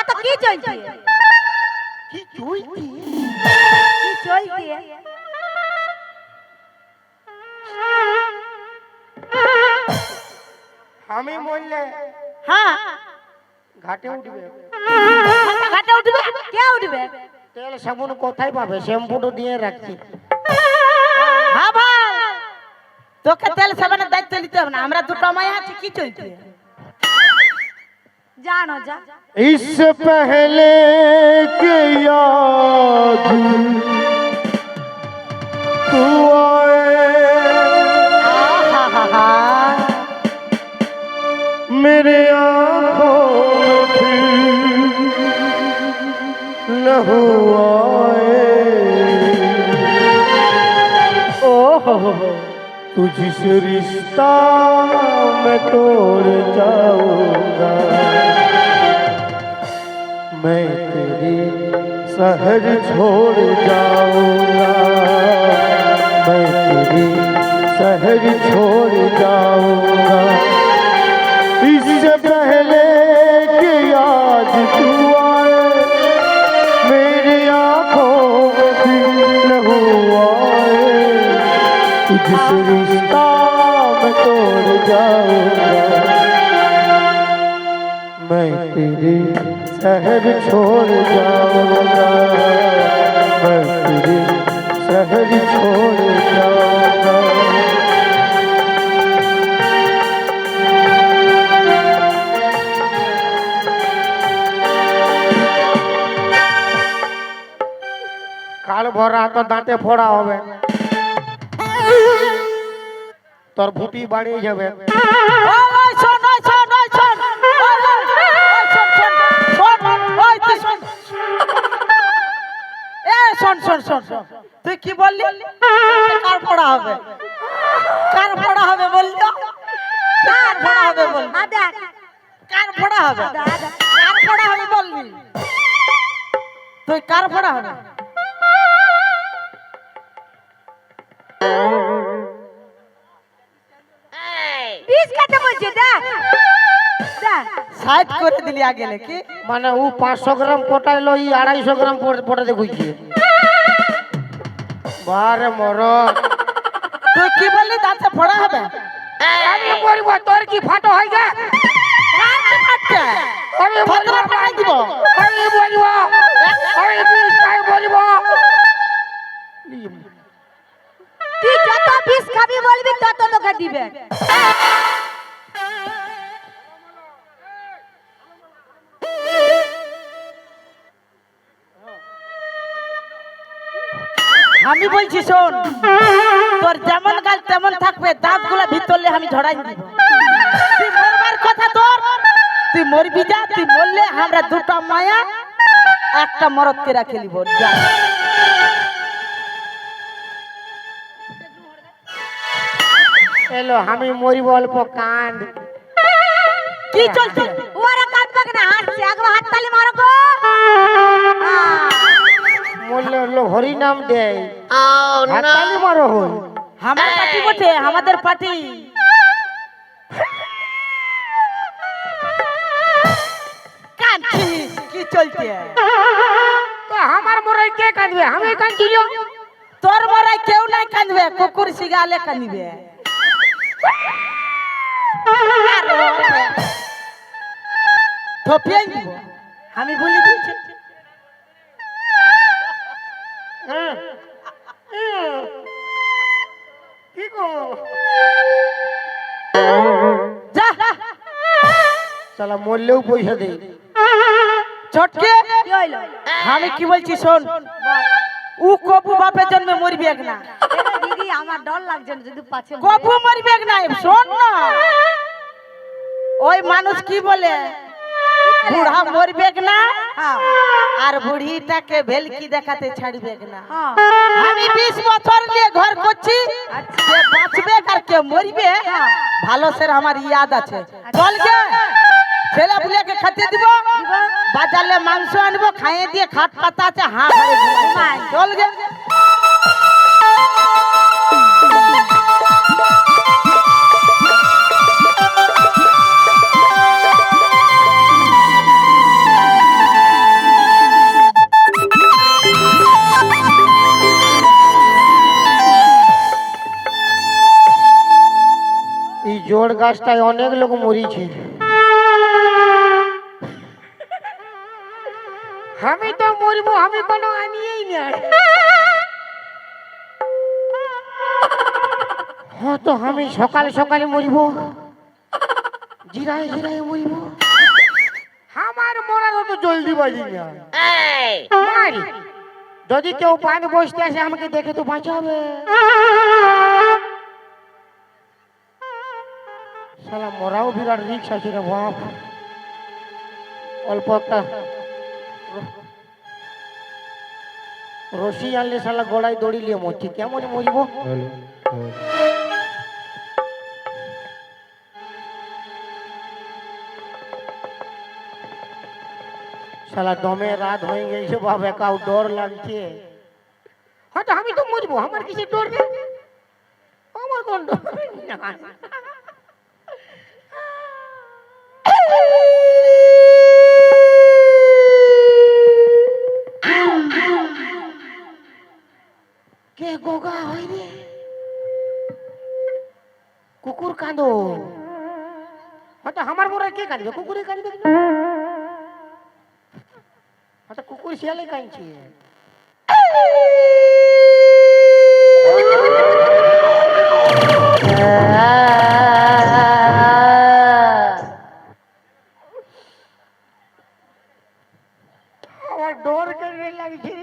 তো কি চলছে কি চুইতি কি চলছে আমি মরলে হ্যাঁ ঘাটে উঠবে ঘাটে উঠবে কে উঠবে তেল সাবুন কোথায় পাবে শ্যাম্পুটো দিয়ে রাখছি হ্যাঁ ভাই তোকে তেল সাবানের দায়িত্ব নিতে হবে না আমরা দুটো মায়া আছি কি চলছে জানো যা इससे पहले के याद तू आए मेरे आँखों में फिर न हुआ तुझसे रिश्ता मैं तोड़ जाऊंगा मैं तेरी शहर छोड़ जाऊंगा मैं तेरी शहर छोड़ जाऊंगा इससे पहले कि आज तू आए मेरी आँखों में फिर न हुआ तुझसे रिश्ता मैं तोड़ जाऊंगा मैं तेरी शहर छोड़ जाऊंगा मैं तेरी शहर छोड़ जाऊंगा কাল ভরা তো দাঁতে ফোড়া হবে তোর ভুটি বাড়িয়ে যাবে ওই শোন ওই শোন ওই শোন ওই শোন শোন শোন ওই তুই শোন এ শোন শোন শোন শোন তুই কি বললি কার পড়া হবে বললি কার পড়া হবে বল আদা কার পড়া হবে কার পড়া হবে বললি তুই কার পড়া হবে বিষ কাটে বলছে দেখ দেখ সাইড করে দিলি আগে নাকি মানে ও 500 গ্রাম পটাইলো ই 250 গ্রাম পটাতে কইছে বারে মরদ তুই কি বললি দাঁতে পড়া হবে আমি বলব তোর কি ফাটো হয়ে যা কার কি ফাটছে আমি বলব ফাটলে পাঠাই দিব আমি বলব আমি বিষ খাই বলব তুই যত বিষ খাবি বলবি তত তোকে দিবে আমি বলছি শোন তোর যেমন গাল তেমন থাকবে দাঁতগুলো ভিতরলে আমি ঝড়াই দিব তুই মরবার কথা তোর তুই মরবি যা তুই মরলে আমরা দুটো মায়া একটা মরদকে রাখে নিব যা এলো আমি মরিব অল্প কান্ড কি চলছে ওরা কাঁদবে না হাসছে একবার হাত তালি মারো গো মরলে লোক হরি নাম দেয় হাততালি মারো হই আমার পার্টি বটে আমাদের পার্টি কাঁদছিস কি চলছে তো আমার মরাই কে কাঁদবে আমি কাঁদছিল তোর মরাই কেউ নাই কাঁদবে কুকুর শিগালে কাঁদবে থপিয়াই দিব আমি বলে দিচ্ছি কি গো যা শালা মরলেও পয়সা দেই ছটকে কি হইলো আমি কি বলছি শোন ও কবু বাপের জন্মে মরবি এক না এটা দিদি আমার ডর লাগছে না, যদি পাছে মরে। কবু মরবি এক না শোন না ওই মানুষ কি বলে বুড়া মরবে এক না হ্যাঁ আর বুড়িটাকে ভেলকি দেখাতে ছাড়বে এক না হ্যাঁ আমি 20 বছর নিয়ে ঘর করছি আচ্ছা। কে বাঁচবে আর কে মরবে হ্যাঁ। ভালো স্যার আমার ইয়াদ আছে চল গে ছেলে পুলেকে খেতে দিব দিব। বাজারে মাংস আনবো খাইয়ে দিয়ে খাট পাতা আছে হাঁ করে ঘুমাই। চল গে এই জোড় গাছটায় অনেক লোক মরিছে। আমি তো মরবো, আমি কোনো আনিয়েই নাই। হয়তো আমি সকাল সকালে মরিব, জিরায় জিরায় মরিব। আমার মরার তো জলদি বাজি না। মারি যদি কেউ পানি বসতে আসে আমাকে দেখে তো বাঁচাবে। শালা মরাও বিরাট রিক্স আছে রে বাপ। অল্প একটা রশি আনলে শালা গলায় দড়ি নিয়ে মরছি, কেমন মরিব। শালা দমে রাত হয়ে গেছে বাপ, একাও ডর লাগছে। হয়তো আমি তো মরবো, আমার কিছু ডর নেই। আমার কোন ডর না। কে গোগা হয় রে, কুকুর কাঁদো। হয়তো আমার মরার কে কাঁদবে? কুকুরে কাঁদবে। আচ্ছা কুকুর শিয়ালে কাঁদছে। আমার ডর কেন লাগছে?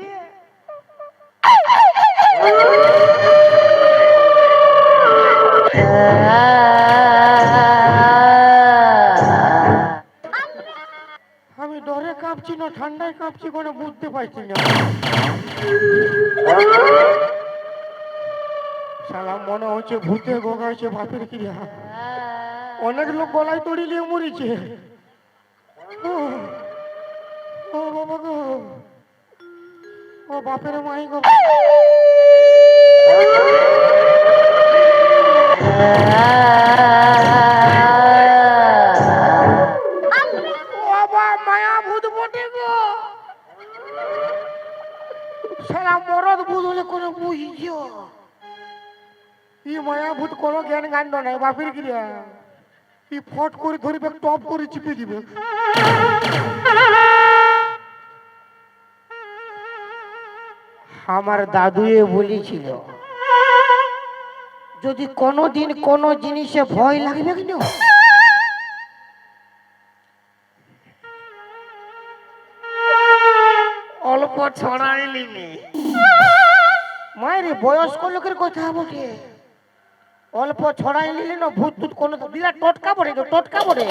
আমি ডরে কাঁপছি না ঠান্ডায় কাঁপছি, কোনো বুঝতে পারছি না। শালা মনে হচ্ছে ভূতে গোগাইছে বাপের ক্রিয়া। অনেক লোক গলায় দড়ি নিয়ে মরিছে। ও বাবা গো, ও বাপের মাই গো। বাবা মায়া ভূত বটে গো। শালা মরদ ভূত হলে কোনো বুঝিও। ই মায়া ভূত কোনো জ্ঞান গান্ড নাই বাপের ক্রিয়া। ই ফট করে ধরবে, টপ করে চিপে দিবে। আমার দাদুয়ে বলেছিল, যদি কোনোদিন কোনো জিনিসে ভয় লাগবে কেন, অল্প ছড়াই নিবি। মায়ের বয়স্ক লোকের কথা বটে। অল্প ছড়াই নিলে না ভূত টুত কোনো বিরাট টোটকা পড়ে, টোটকা পড়ে।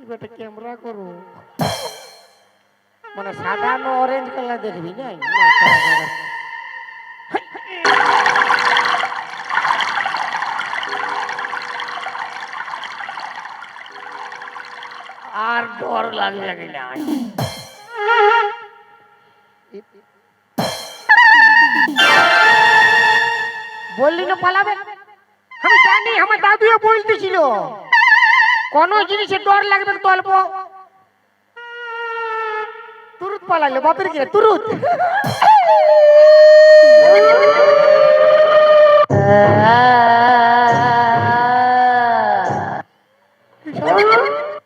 এবারে ক্যামেরা করো, মানে সাদা না অরেঞ্জ কালার দেখবি না। আর ডর লাগবে কিনা? বললি না পালাবে। আমি জানি, আমার দাদুও বলতেছিল কোন জিনিসে ডর লাগবে তো অল্প। তুরুত পালাইলো বাপের কি তুরুত।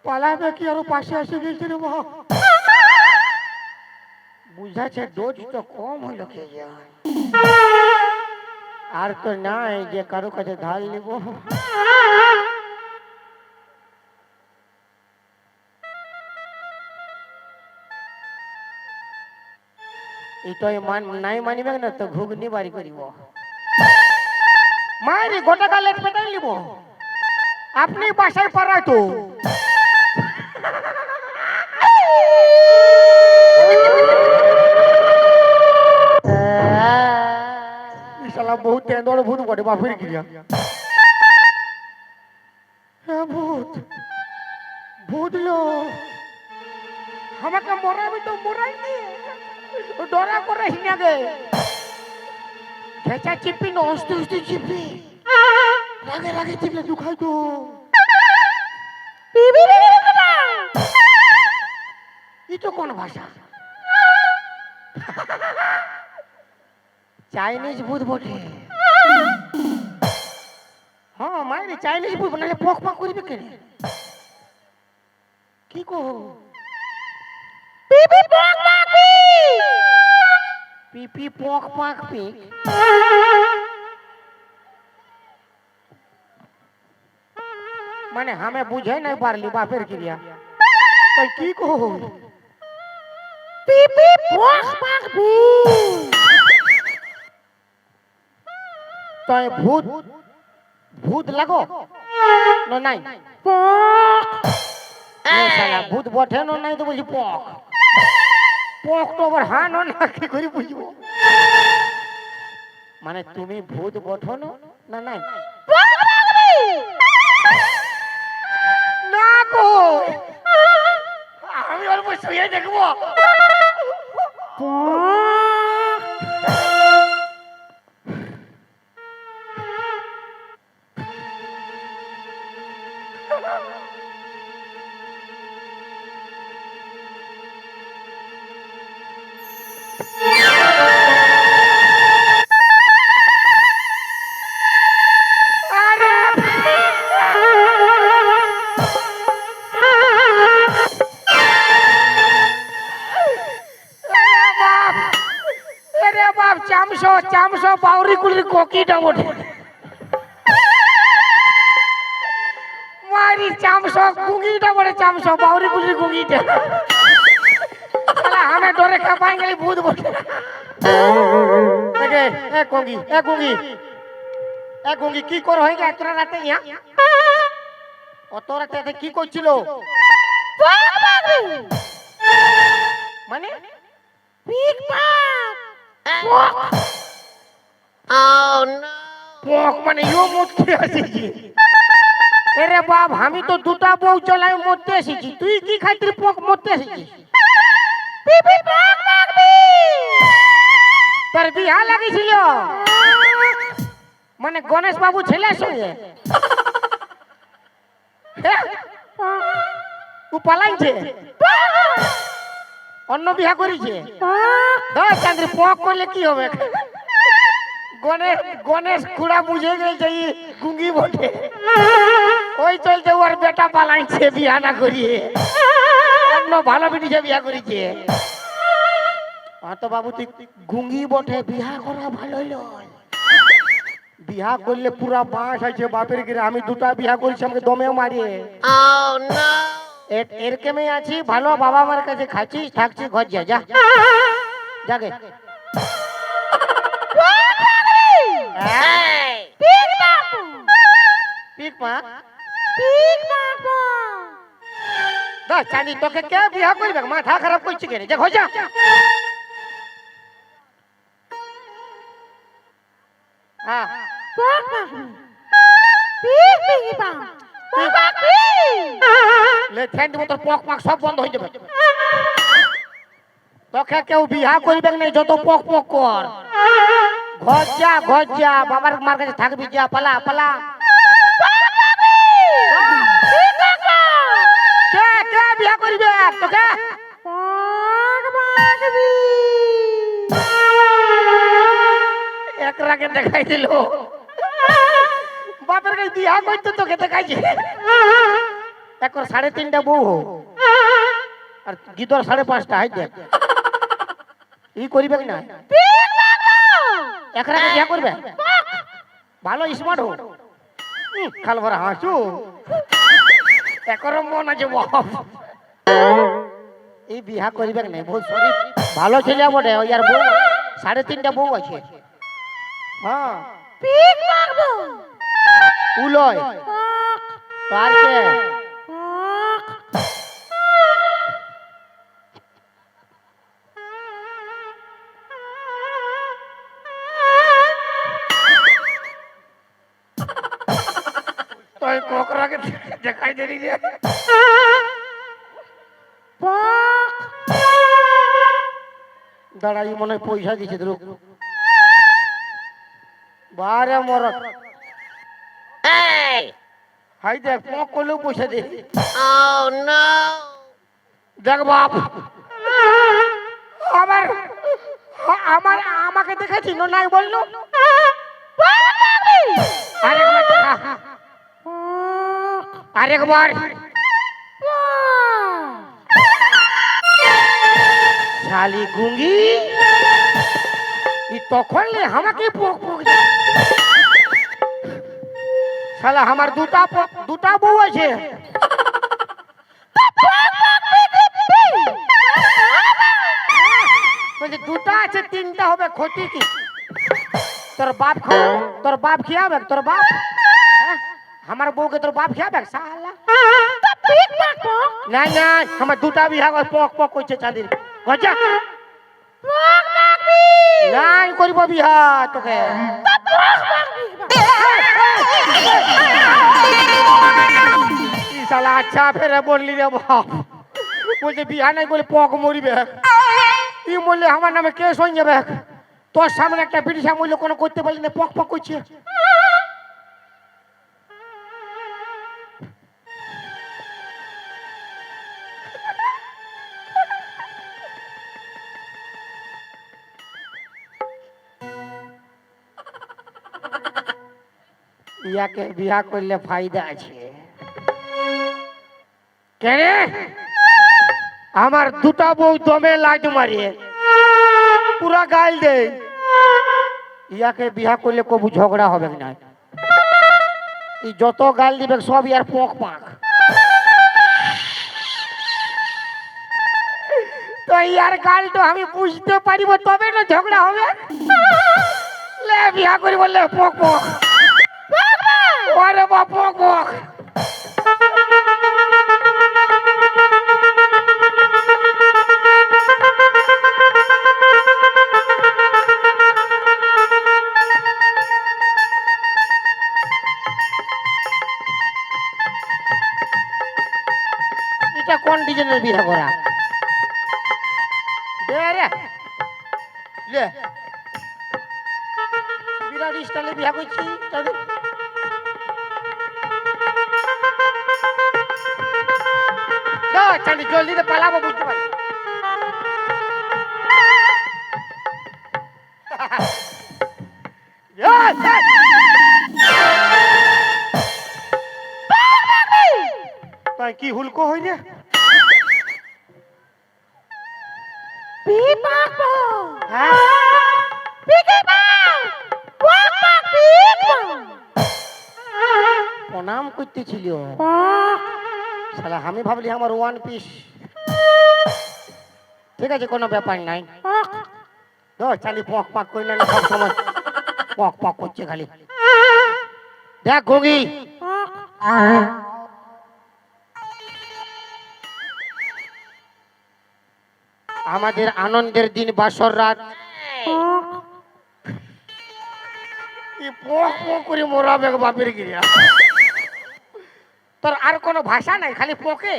পালাবে কি আরো পাশে আসে গেছে রে বাবা বুঝাচ্ছে ডোজ তো কম হলো কে যায় আর তো নাই যে কারো কাছে ধার নিব এটাই নাই মানিবে না তো ঘুগনি বাড়ি করিব মারি গোটা কালেট পেটাই নিব আপনি বাসায় পারায় তো শালা বহুত তেঁদড় ভূত বটে বাপের গিয়া হ্যাঁ ভূত ভূত লো আমাকে মরাবি তো মরাই নি ডরা করে হিনাগে খেচা চিপি না অস্তে অস্তে চিপি রাগে রাগে চিপলে দুখাই তো ই তো কোন ভাষা চাইনিজ ভূত বটে হ্যাঁ মাইরে চাইনিজ ভূত নাহলে পক পক করিবে কেন কি কো পিপি পক পাক পিপি পক পাক পিক মানে हमें बुझे नहीं पारली बापेर क्रिया तो की को पिपी पक पाक पिक तो भूत भूत लगो नो नहीं पक ए साला भूत बठे नो नहीं तो बोली पक पक तो बर हां नो ना की करी बुझबो माने তুমি ভূত বঠো না নাই না গো আমি অল্প শুয়ে দেখবো চামশো বাউরি কুলির কোকিটা ওঠে মারি চামশো গুঙ্গিটা বলে চামশো বাউরি কুলির গুঙ্গিটা আমি ডরে খাপাই গেলে ভূত বসে এক গুঙ্গি এক গুঙ্গি এক গুঙ্গি কি কর হয়ে গেছে তোরা রাতে ইয়া অত রাতে কি করছিল মানে পিক পাক পক মানে ইও মরতে আসিছি এরে বাপ আমি তো দুটা বউ চলাই মরতে এসেছি তুই কি খাইতির পক মরতে এসেছিস পিপি পক মারবি তোর বিয়া লাগিছিল মানে গণেশ বাবু ছেলের সঙ্গে ও পালাইছে অন্য বিয়া করেছে চাঁদ্রি পক করলে কি হবে গণেশ গণেশ খুড়া বুঝে গেছে গুঙ্গি বটে ওই চলতে ওর বেটা পালাইছে বিয়া না করিয়ে অন্য ভালো বিটিছে বিয়া করেছে তো বাবু তুই গুঙ্গি বটে বিয়া করা ভালো লয় বিয়া করলে পুরা বাঁশ আছে বাপের গিরে আমি দুটা বিয়া করেছি আমাকে দমে মারিয়ে এর কেমে আছি ভালো বাবা মার কাছে খাচ্ছিস থাকছিস ঘর যা যা যাকে চাঁদি তোকে কে বিয়া করবে মাথা খারাপ করছি কেন যা ঘর যা হ্যাঁ পক পাক সব বন্ধ হয়ে যাবে তোকে কেউ বিয়া করবে না যত পক পক কর ঘর যা বাবার মার কাছে থাকবি যা পালা পালা কে কে বিয়া করবে তোকে এক রাগে দেখাই দিল বাপের কাছে বিয়া করতে তোকে দেখাইছে একর 3.5টা বউ হো আর গিদর 5.5টা হাই দেখ ই করিবে কি না একরাকে বিয়া করবে ভালো স্মার্ট হো খাল ভরা হাসু একর মন আছে বাপ এই বিয়া করিবে কি না বহুত শরীর ভালো ছেলে বটে ওই আর বউ 3.5টা বউ আছে হ্যাঁ পিক মারবো উলয় তো আর কে তোই কোকরাকে দেখাই দেরি রে দাঁড়াই মনে হয় পয়সা দিছে দ্রুপ বারে মরত হাই দেখ পক করলেও পয়সা দে দেখ বাপ আমার আমার আমাকে দেখেছি নাই বললো আরেকবার দেখা আরেকবার শালি গুঙ্গি ই তখন আমাকে পক পক শালা আমার দুটা বউ আছে বলছে দুটা আছে 3টা হবে ক্ষতি কি তোর বাপ খিয়াবে তোর বাপ হ্যাঁ? আমার বউকে তোর বাপ খিয়াবে শালা না না আমার দুটা বিয়া পক পক করছে চাঁদির গজা নাই করিব বিয়া তোকে শালা আচ্ছা ফেরে বললি রে বাপ বলছে বিয়া নাই বলে পক মরিবে ই বললে আমার নামে কেস হয়ে যাবে তোর সামনে একটা বিড়িসা মূল্য কোনো করতে পারলি না পক পক করছে ইয়াকে বিয়া করলে ফায়দা আছে কেন আমার দুটা বউ দমে লাইট মারিয়ে পুরা গাল দে ইয়াকে বিয়া করলে কবু ঝগড়া হবে না ই যত গাল দিবে সব ইয়ার পোক পাক তো ইয়ার গাল তো আমি বুঝতে পারিব তবে না ঝগড়া হবে লে বিয়া করি বললে পোক পোক ওরে বাপ পোক পোক এটা কোন ডিজাইনের বিয়া করা দে রে লে বিরাট স্টাইলে বিয়া করছি চাঁদি জলদি পালাবো বুঝতে পারি তাই কি হুলকো হই রে প্রণাম করতেছিল শালা আমি ভাবলি আমার 1 পিস ঠিক আছে কোনো ব্যাপার নাই চালি পক পাক করি না সব সময় পক পক করছে খালি দেখ গগি আমাদের আনন্দের দিন বাসর রাত পক পক করে মোরাবে বাপের গিরিয়া তোর আর কোনো ভাষা নাই খালি পকে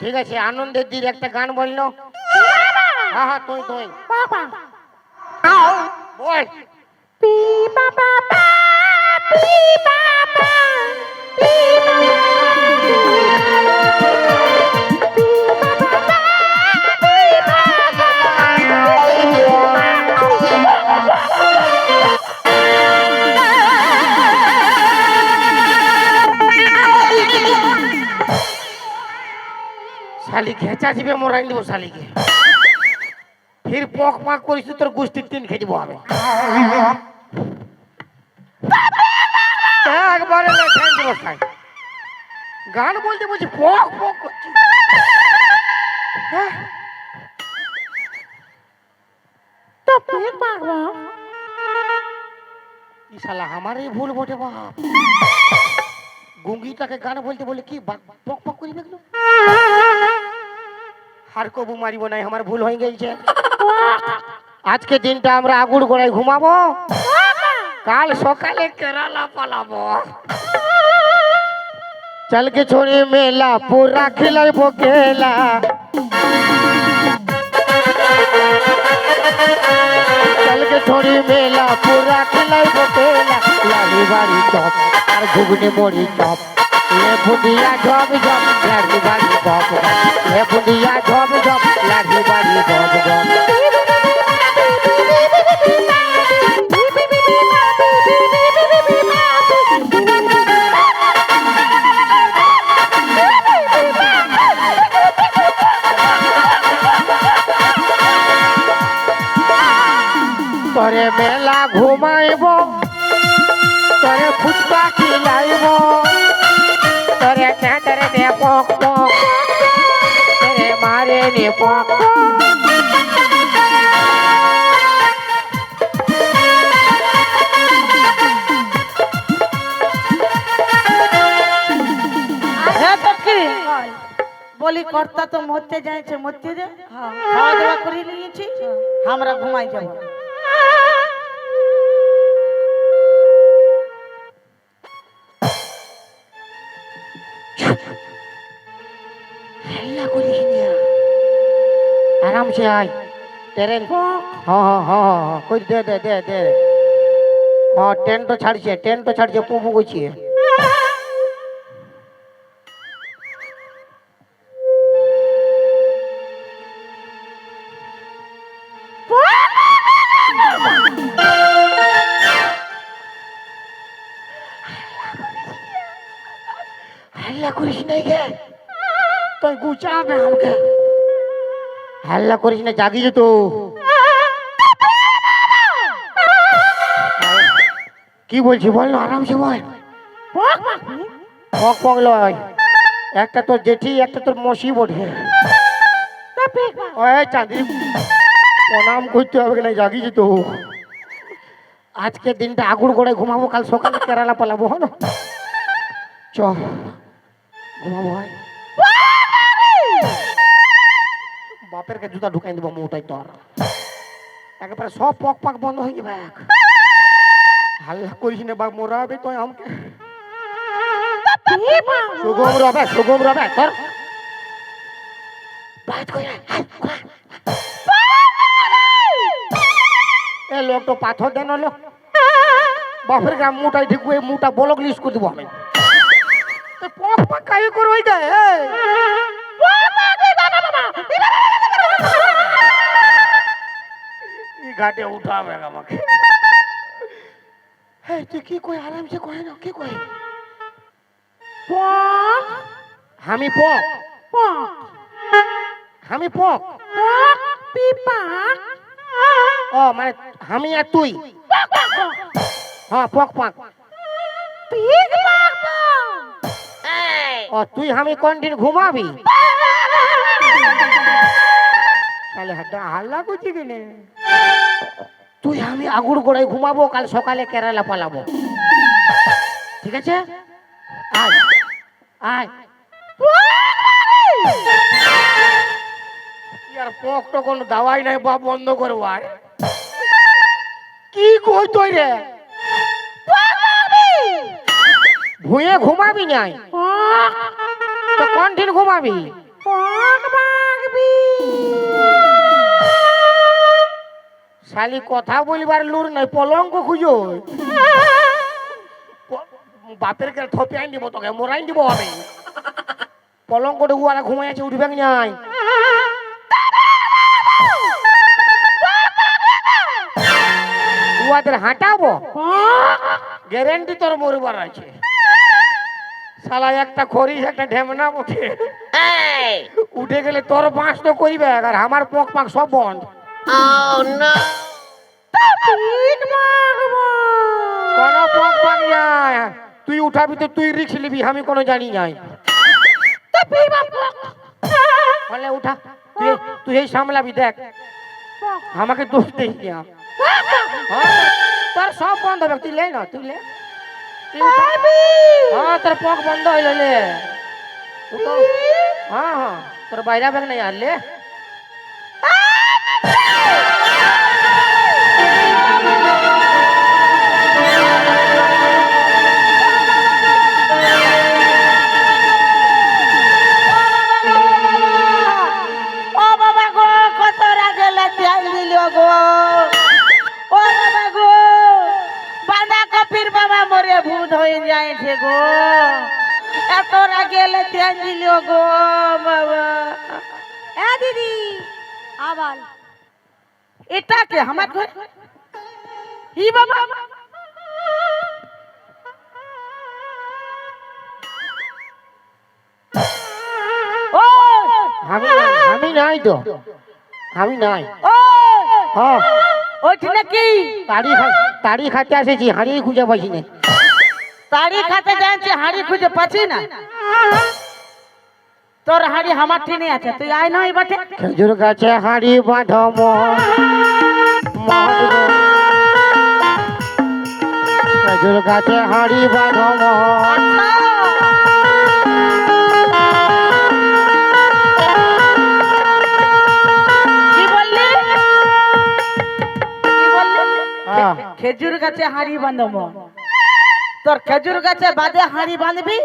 ঠিক আছে আনন্দের দিন একটা গান বললো হ্যাঁ হ্যাঁ তুই তুই বল পি বাবা পি বাবা পি শালি খেঁচা দিবে মোরাই দিব শালিকে ফির পক পাক করিস তোর গুষ্টির টিন খেয়ে দিব আমি একবারে খেয়ে দিব খাই গান বলতে বলছি পক পক করছি হ্যাঁ ই শালা আমারই ভুল বটে বাপ গুঙ্গিটাকে গান বলতে বলে কি পক পক করি দেখলো আর কবু মারিব নাই আমার ভুল হয়ে গেছে আজকে দিনটা আমরা আগুর গোড়ায় ঘুমাবো কাল সকালে কেরালা পালাবো চলকে ছোড়ে মেলা পুরা খিলাইবো খেলা চলকে ছোড়ি মেলা পুরা খিলাইবো খেলা লাড়ি বাড়ি চপ আর ঘুগনি মুড়ি চপ ले बुंदिया झप झप लाड़ी बाड़ी बप ले बुंदिया झप झप लाड़ी बाड़ी बप बप तोरे मेला घुमाइबो तोरे फुचका खिलाइबो तोरे तेरे दे पोक पोक तेरे मारे ने पोक হ্যাঁ তো কি বলি কর্তা তো মরতে যাইছে মরতে দে খাওয়া দাওয়া করে নিয়েছি আমরা ঘুমাই যাব आराम से आए ट्रेन हाँ हाँ हाँ कोई दे दे दे दे हाँ ट्रेन तो छाड़ छे पुपु को छिए हल्ला करिस नहीं के तो गुचाबे हमके हल्ला करिस ना जागी जो तो কি বলছি বল না আরামসে বল পক পক লয় একটা তোর জেঠি একটা তোর মসি বটে ওই চাঁদি প্রণাম করতে হবে না জাগি যেত আজকে দিনটা আগুর গড়ে ঘুমাবো কাল সকালে কেরালা পালাবো হলো চ ঘুমাবো ভাই বাপের কে জুতা ঢুকাই দেবো মোটাই তোর একেবারে সব পক পাক বন্ধ হয়ে যাবে হাল্লা করিস না বাপ মোরাবে তো আমাকে সুগম রবে তোর এ লোক তো পাথর দেন লোক বাপের গ্রাম মোটাই ঢুকবো এই মোটা বলক লিস্ট করে দেবো আমি পক পাক কাই করে ওই যায় এই ঘাটে উঠাবে আমাকে এই তুই কি কই আরামসে কই না কি কই পক আমি পক আমি পক পিপা ও মানে আমি আর তুই হ্যাঁ পক পাক পিক পাক ও তুই আমি কোন দিন ঘুমাবি তাহলে হাল্লা করছি কিনে তুই আমি আগুর গোড়ায় ঘুমাবো কাল সকালে কেরালা পালাবো ঠিক আছে আয় আয় ইয়ার পক তো কোনো দাওয়াই নাই বাপ বন্ধ করবো আর কি কই তুই রে ভুঁয়ে ঘুমাবি নাই তো কোন দিন ঘুমাবি শালি কথা বলিবার লুর নাই পলঙ্ক খুঁজো বাপের কে থপে আইন দিব তোকে মোরাইন দিব আমি পলঙ্ক ডুয়ারা ঘুমাই আছে উঠবে নাই উয়াদের হাঁটাবো গ্যারেন্টি তোর মরবার আছে শালা একটা খরিস একটা ঢেমনা উঠে উঠে গেলে তোর বাঁশ তো করিবে আর আমার পক পাক সব বন্ধ। কোন পক পাক যায় তুই উঠাবি তো তুই রিক্স নিবি আমি কোনো জানি নাই। বলে উঠা তুই তুই এই সামলাবি দেখ আমাকে দোষ দিস না। হ্যাঁ, তোর সব বন্ধ হবে তুই লে না তুই লে তুই উঠা। হ্যাঁ তোর পক বন্ধ হয়ে গেলে হ্যাঁ হ্যাঁ তোর বাইরে ব্যাগ নাই আর লে। ও বাবা গো কত রাগে লাগাই দিল গো। ও বাবা গো বাঁধা কপির বাবা মরে ভূত হয়ে যাইছে গো। এত রাগে লাগাই দিল গো বাবা। এ দিদি আবার এটা কে আমার ঘর হি বাবা। ও আমি নাই তো আমি নাই। ও হ্যাঁ ওইটা নাকি তাড়ি খাতে আসেছি হারিয়ে খুঁজে পাইছি না। তাড়ি খাতে যাচ্ছে হাড়ি খুঁজে পাচ্ছি না। তোর হাড়ি আমার টেনে আছে তুই আয় নয় বটে। খেজুর গাছে হাড়ি বাঁধ খেজুর গাছে হাড়ি বাঁধ কি বললি কি বললি? হ্যাঁ। খেজুর গাছে হাড়ি বাঁধব। তোর খেজুর গাছে বাঁধে হাড়ি বাঁধবি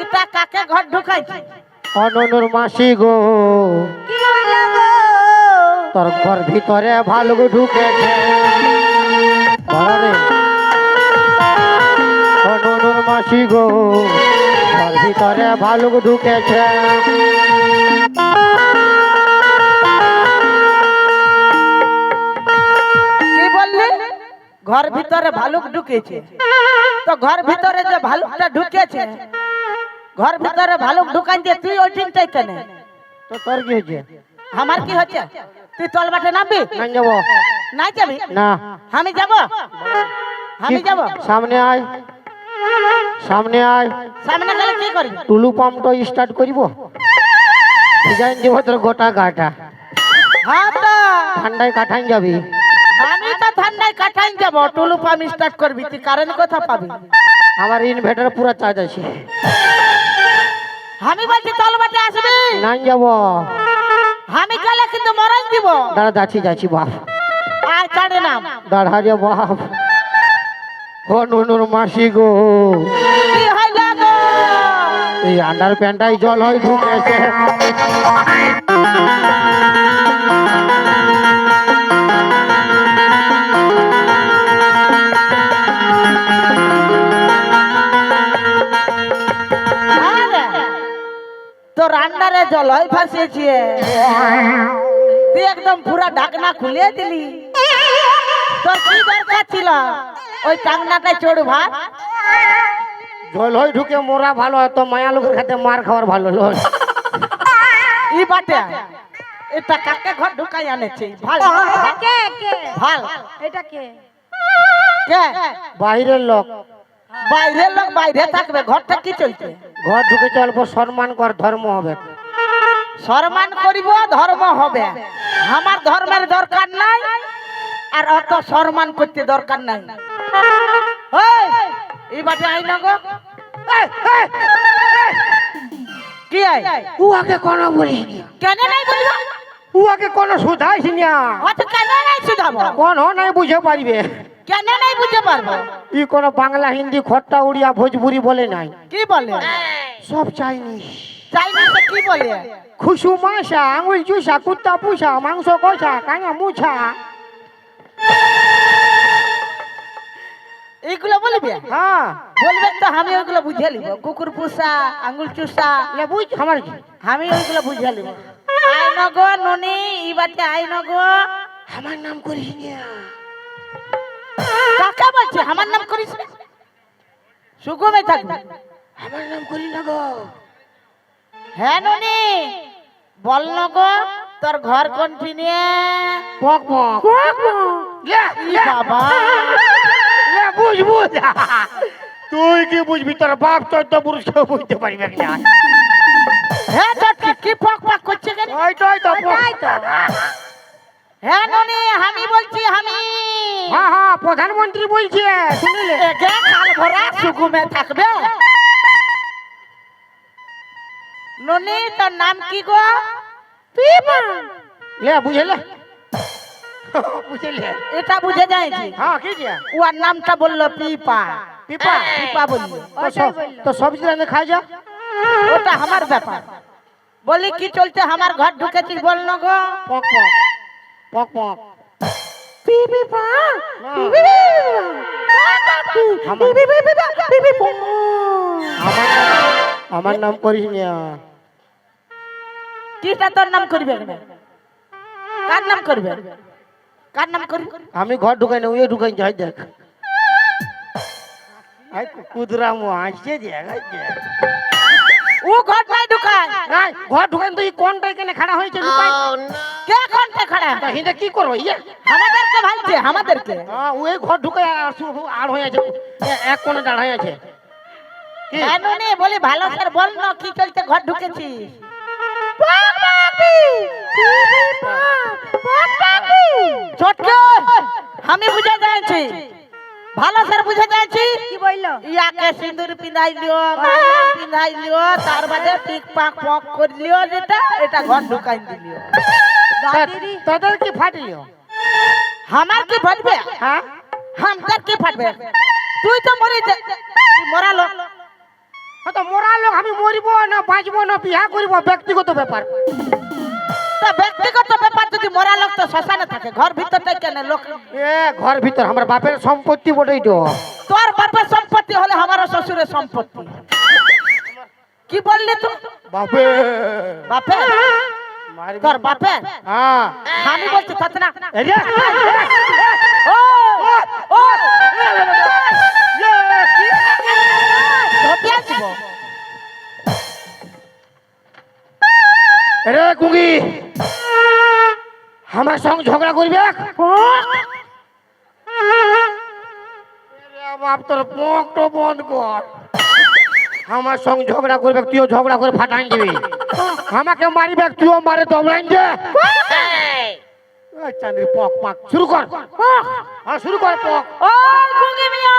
এটা কাকে ঘর ঢুকাইছি? অনুর মাসি গো কি হইলো গো তোর ঘর ভিতরে ভালুক ঢুকেছে। ঘরে অনুর মাসি গো ঘর ভিতরে ভালুক ঢুকেছে। কি বললি? ঘর ভিতরে ভালুক ঢুকেছে। তো ঘর ভিতরে যে ভালুকটা ঢুকেছে ঘর ভিতরে ভালুক ঢুকান দিয়ে তুই ওই চিন্তাই কেন? তো তোর কি হয়েছে? আমার কি হচ্ছে? তুই তল বাটে নামবি না যাবো না যাবি? না আমি যাব আমি যাব। সামনে আয় সামনে আয় সামনে গেলে কি করবি? টুলু পাম্পটা স্টার্ট করিব ডিজাইন দিব তোর গোটা গাটা হ্যাঁ তো ঠান্ডায় কাঠাই যাবি। আমি তো ঠান্ডায় কাটাই যাব। টুলু পাম্প স্টার্ট করবি তুই কারেন্ট কোথা পাবি? আমার ইনভার্টার পুরো চার্জ আছে। আমি বলছি তল বাটে আসবি না যাবো আমি গেলে কিন্তু মরাই দিব। দাঁড়া যাচ্ছি যাচ্ছি বাপ আয় ছাড়ে নাম। দাঁড়া রে বাপ ও নুনুর মাসি গো কি হইল গো? এই আন্ডার প্যান্টাই জল হয় ঢুকেছে। তোর আন্ডারে জল হয় ফাঁসিয়েছে। তুই একদম পুরা ঢাকনা খুলে দিলি। তোর কি দরকার ছিল ওই টাংনাটা চড় ভাত? জল হয় ঢুকে মোরা ভালো হয় তো মায়া লোকের খাতে মার খাওয়ার ভালো নয়। ই বাটে এটা কাকে ঘর ঢুকাই আনেছে? ভাল কে কে ভাল এটা কে কে? বাইরের লোক বাইরের লোক বাইরে থাকবে। ঘরটা কি চলছে? ঘর ঢুকে চলবো সম্মান কর ধর্ম হবে। সম্মান করিব ধর্ম হবে। আমার ধর্মের দরকার নাই আর অত সম্মান করতে দরকার নাই। এই বাটে আই না গো। কি আই? উহাকে কোনো বলিনি কেন নাই বলবো? উহাকে কোনো সুধাইছি না অত কেন নাই শুধাবো? কোন নাই বুঝে পারবে। কেন নাই বুঝতে পারবো? ই কোনো বাংলা হিন্দি খট্টা উড়িয়া ভোজপুরি বলে নাই কি বলে? সব চাইনিজ। চাইনিজে কি বলে? খুশু মাসা আঙুল চুষা কুত্তা পুষা মাংস কষা কাঙা মুছা। এইগুলো বলবে? হ্যাঁ বলবে তো আমি ওইগুলো বুঝে লিব। কুকুর পুষা আঙ্গুল চুষা লে বুঝ আমার কি আমি ওইগুলো বুঝে লিব। আই নগো ননি ই বাটে আই নগো। আমার নাম করিস না। কাকা বলছে আমার নাম করিস না? সুগমে থাকবে আমার নাম করি না গো। হ্যাঁ ননি বল না গো তোর ঘর কোন পিনে পক পক লে ই বাবা লে বুঝ বুঝ তুই কি বুঝবি, তোর বাপ তোর তো পুরুষ কেউ বুঝতে পারবে না। হ্যাঁ চটকি কি পক পক করছে কেন ওই তো ওটাই তো। হ্যাঁ ননি আমি বলছি আমি হ্যাঁ হ্যাঁ প্রধানমন্ত্রী বলছে শুনিলে। একে কাল ভরা সুগুমে থাকবে ননি তোর নাম কি গো পিপা লে বুঝলে বুঝলে এটা বুঝে যাইছি হ্যাঁ কি যে ওর নামটা বললো পিপা পিপা পিপা বললো ওটাই বললো। তো সবজি রান্না খাই যা। ওটা আমার ব্যাপার বলি কি চলতে আমার ঘর ঢুকেছিস বল না গো পক পক পক পক পিপা আমার নাম করিস না। কিটা তোর নাম করবে না কার নাম করবে কার নাম করবে আমি ঘর ঢুকাই না, ওই ঢুকাই যাই দেখ। আই কুদরাম আসছে দেখ ও ঘর নাই ঢুকায় নাই ঘর ঢুকাই তুই কোনটা এখানে খাড়া হয়েছে লুকাই। কে কোনটা খড়া তা হিন্দে কি করবো ইয়ে আমাদেরকে ভালছে আমাদেরকে হ্যাঁ ওই ঘর ঢুকাই আর হয়ে আছে এক কোণে দাঁড় হয়ে আছে। কি? এনুনি বলি ভালো করে বল না কি চলতে ঘর ঢুকেছিস ছোটকে আমি বুঝে যাচ্ছি ভালো করে বুঝে যাচ্ছি কি বললো? ইয়াকে সিঁদুর পিঁধাই লিও মালা পিঁধাই লিও তার বাদে টিক পাক পক করলিও যেটা এটা ঘর ঢুকাই দিলিও দাদিরি তোদের কি ফাটিলিও? আমার কি ফাটবে হ্যাঁ আমার কি ফাটবে তুই তো মরে মরালো ও তো মরা লোক, আমি মরিব না বাঁচবো না বিয়া করিব ব্যক্তিগত ব্যাপার। তা ব্যক্তিগত ব্যাপার যদি মরা লোক তো শ্মশানে থাকে ঘর ভিতরটাই কেন লোক এ ঘর ভিতর আমার বাপের সম্পত্তি বটেই তো। তোর বাপের সম্পত্তি হলে আমার শ্বশুরের সম্পত্তি কি বললি তুই বাপে বাপে মারবি। তোর বাপে হ্যাঁ আমি বলছি তত না এই যে, ও ও ধপিয়া দিব রে কুঙ্গি আমার সঙ্গে ঝগড়া করবে? বাপ তোর মুখটা বন্ধ কর। আমার সঙ্গে ঝগড়া করবে, তুইও ঝগড়া করে ফাটাই দিবি। আমাকে মারিবে, তুইও মারে দমড়াই দে। চাঁদের পক পাক শুরু কর। হ্যাঁ শুরু কর পক। ও গুঙ্গি মিয়া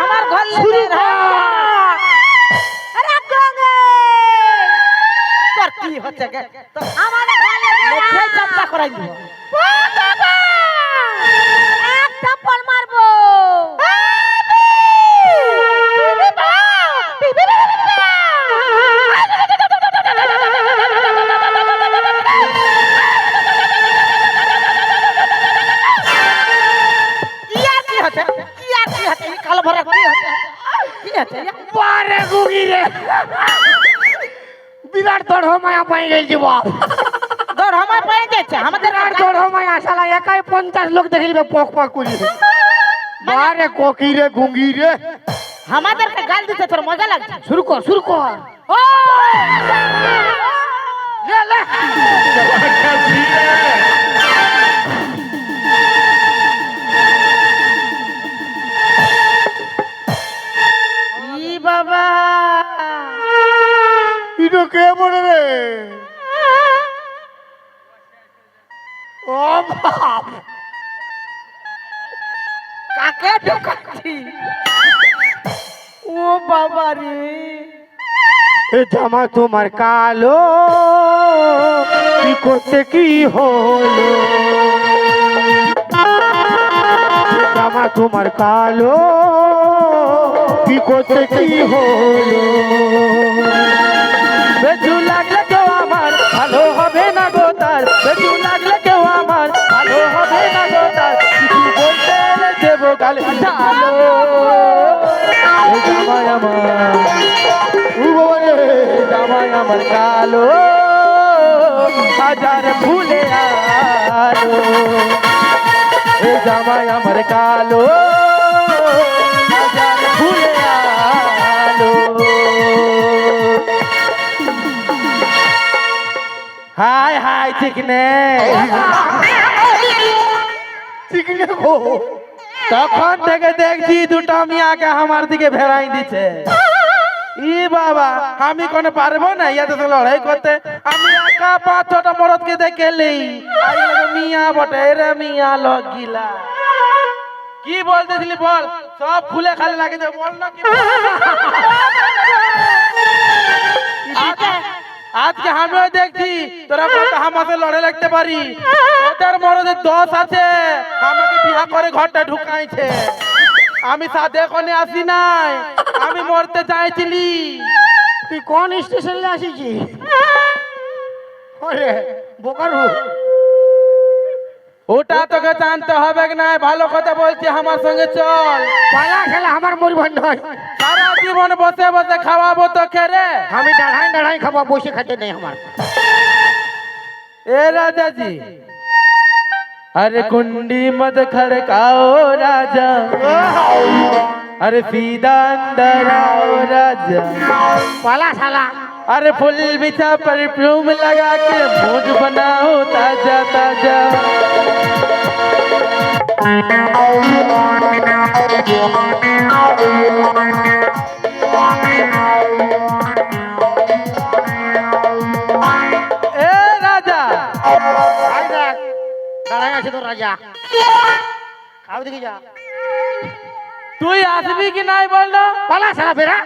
আমার ঘর শুরু লেগে কর। আরে গঙ্গে তোর কি হচ্ছে গে তোর আমাদের গালে লেখে চাপটা করাই দিব এক থাপ্পড় মারবো। ইয়ার কি হচ্ছে ইয়ার কি হচ্ছে এই কালো ভরা কি হচ্ছে কি হচ্ছে ইয়া? বারে গুগি রে বিরাট তোর মায়া পাই গেছি বাপ। তোর আমার পায়ে যাচ্ছে আমাদের বিরাট তোর মায়া শালা একাই 50 লোক দেখলিবে পক পক করি। বারে কোকি রে গুঙ্গি রে আমাদেরকে গাল দিতে তোর মজা লাগছে শুরু কর শুরু কর। ও লে লে ই বাবা ইনো কে বলে রে? ও বাপ কাকে ঢুকাচ্ছি ও বাবা রে এ জামা তোমার কালো কি করতে কি হলো? এ জামা তোমার কালো কি করতে কি হলো? বেজু লাগলে কেউ আমার ভালো হবে না গো তার, বেজু লাগলে কেউ আমার ভালো হবে না গো তার, কিছু বলতে এলে দেবো গালে ঢালো। এ জামাই আমার জামাই আমার কালো হাজার ফুলে আলো, এ জামাই আমার কালো হাজার ফুলে আলো। চিকনে চিকনে গো তখন থেকে দেখছি দুটো মিয়াকে আমার দিকে ভেড়াই দিছে। ই বাবা আমি কোনো পারবো না ইয়াতে তো লড়াই করতে। আমি একা 5-6টা মরদকে দেখেলি মিয়া বটে রে মিয়া লগিলা। কি বলতেছিলি বল, সব খুলে খালি লাগে যে বল না কি আজকে আমিও দেখছি তোরা কত আমাকে লড়ে লাগতে পারি। ওদের মরদের 10 আছে, আমাকে বিয়া করে ঘরটা ঢুকাইছে। আমি সাথে কোনে আসি নাই, আমি মরতে চাইছিলি। তুই কোন স্টেশনে আসিছি? ওরে বোকারু ওটা তোকে জানতে হবে না, ভালো কথা বলছি আমার সঙ্গে চল। পালা খেলা আমার মরবার নয়। সারা জীবন বসে বসে খাওয়াবো তোকে রে। আমি দাঁড়াই দাঁড়াই খাবো, বসে খেতে নেই আমার। ए राजा जी, अरे कुंडी मत खड़काओ राजा, अरे सीधा अंदर आओ राजा। पाला साला अरे फुल बिछा परफ्यूम लगा के मूड बनाओ ताजा ताजा। ए राजा, আই দেখ দাঁড়াই আছে তোর রাজা। খাও দিকে যা। তুই আসবি कि नहीं बोलो? पाला साला बेरा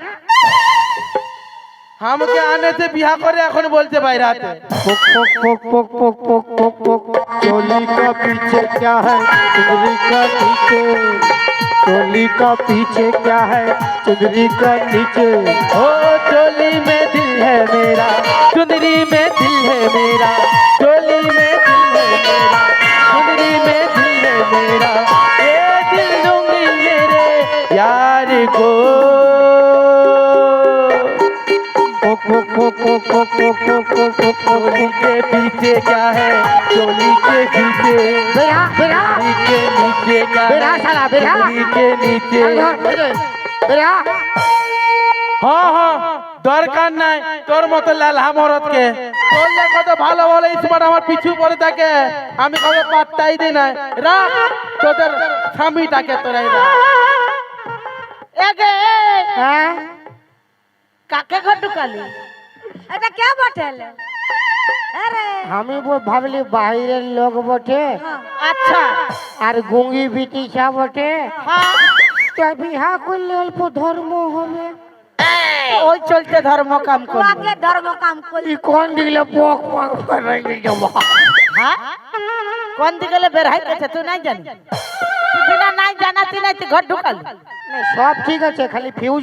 हमके आने से बिहा करे এখন বলতে বাইরে হাতে। पोक पोक पोक पोक पोक पोक पोक पोक चोली का पीछे क्या है चुंदरी का नीचे, चोली का पीछे क्या है चुंदरी का नीचे। ओ चोली में दिल है मेरा, चुंदरी में दिल है मेरा, चोली में दिल है मेरा, चुंदरी में दिल है मेरा। ये दिल दूंगी मेरे यार को। पोक पोक पोक पोक पोक पोक पोक पोक पोक चोली के पीछे क्या है, चोली के पीछे, बेरा बेरा चोली के नीचे क्या बेरा है, साला बेरा चोली के नीचे। बेरा হ্যাঁ হ্যাঁ দরকার নাই তোর মতো লালহা মরদকে। তোর লেখা তো ভালো বলে স্মার্ট আমার পিছু পড়ে থাকে, আমি কাউকে পাত্তাই দিই না। রাখ তোদের স্বামীটাকে তোরাই রাখ। এগে হ্যাঁ কাকে ঘর ঢুকালি? এটা কে বটেল? আরে আমি ভাবলি বাইরের লোক বটে আচ্ছা আর গুঙ্গি বিটিছা বটে। হ্যাঁ তা বিহা করলে অল্প ধর্ম হবে। ওই চলতে ধর্ম কাম ও করবি। আগে ধর্ম কাম করি। ই কোন দিলে পক পক করে যাবো। হ্যাঁ কোন দিকে বের হাইতেছে তুই নাই জানি? তুই বিনা নাই জানাতি নাই তুই ঘর ঢুকালি। সব ঠিক আছে, খালি ফিউজ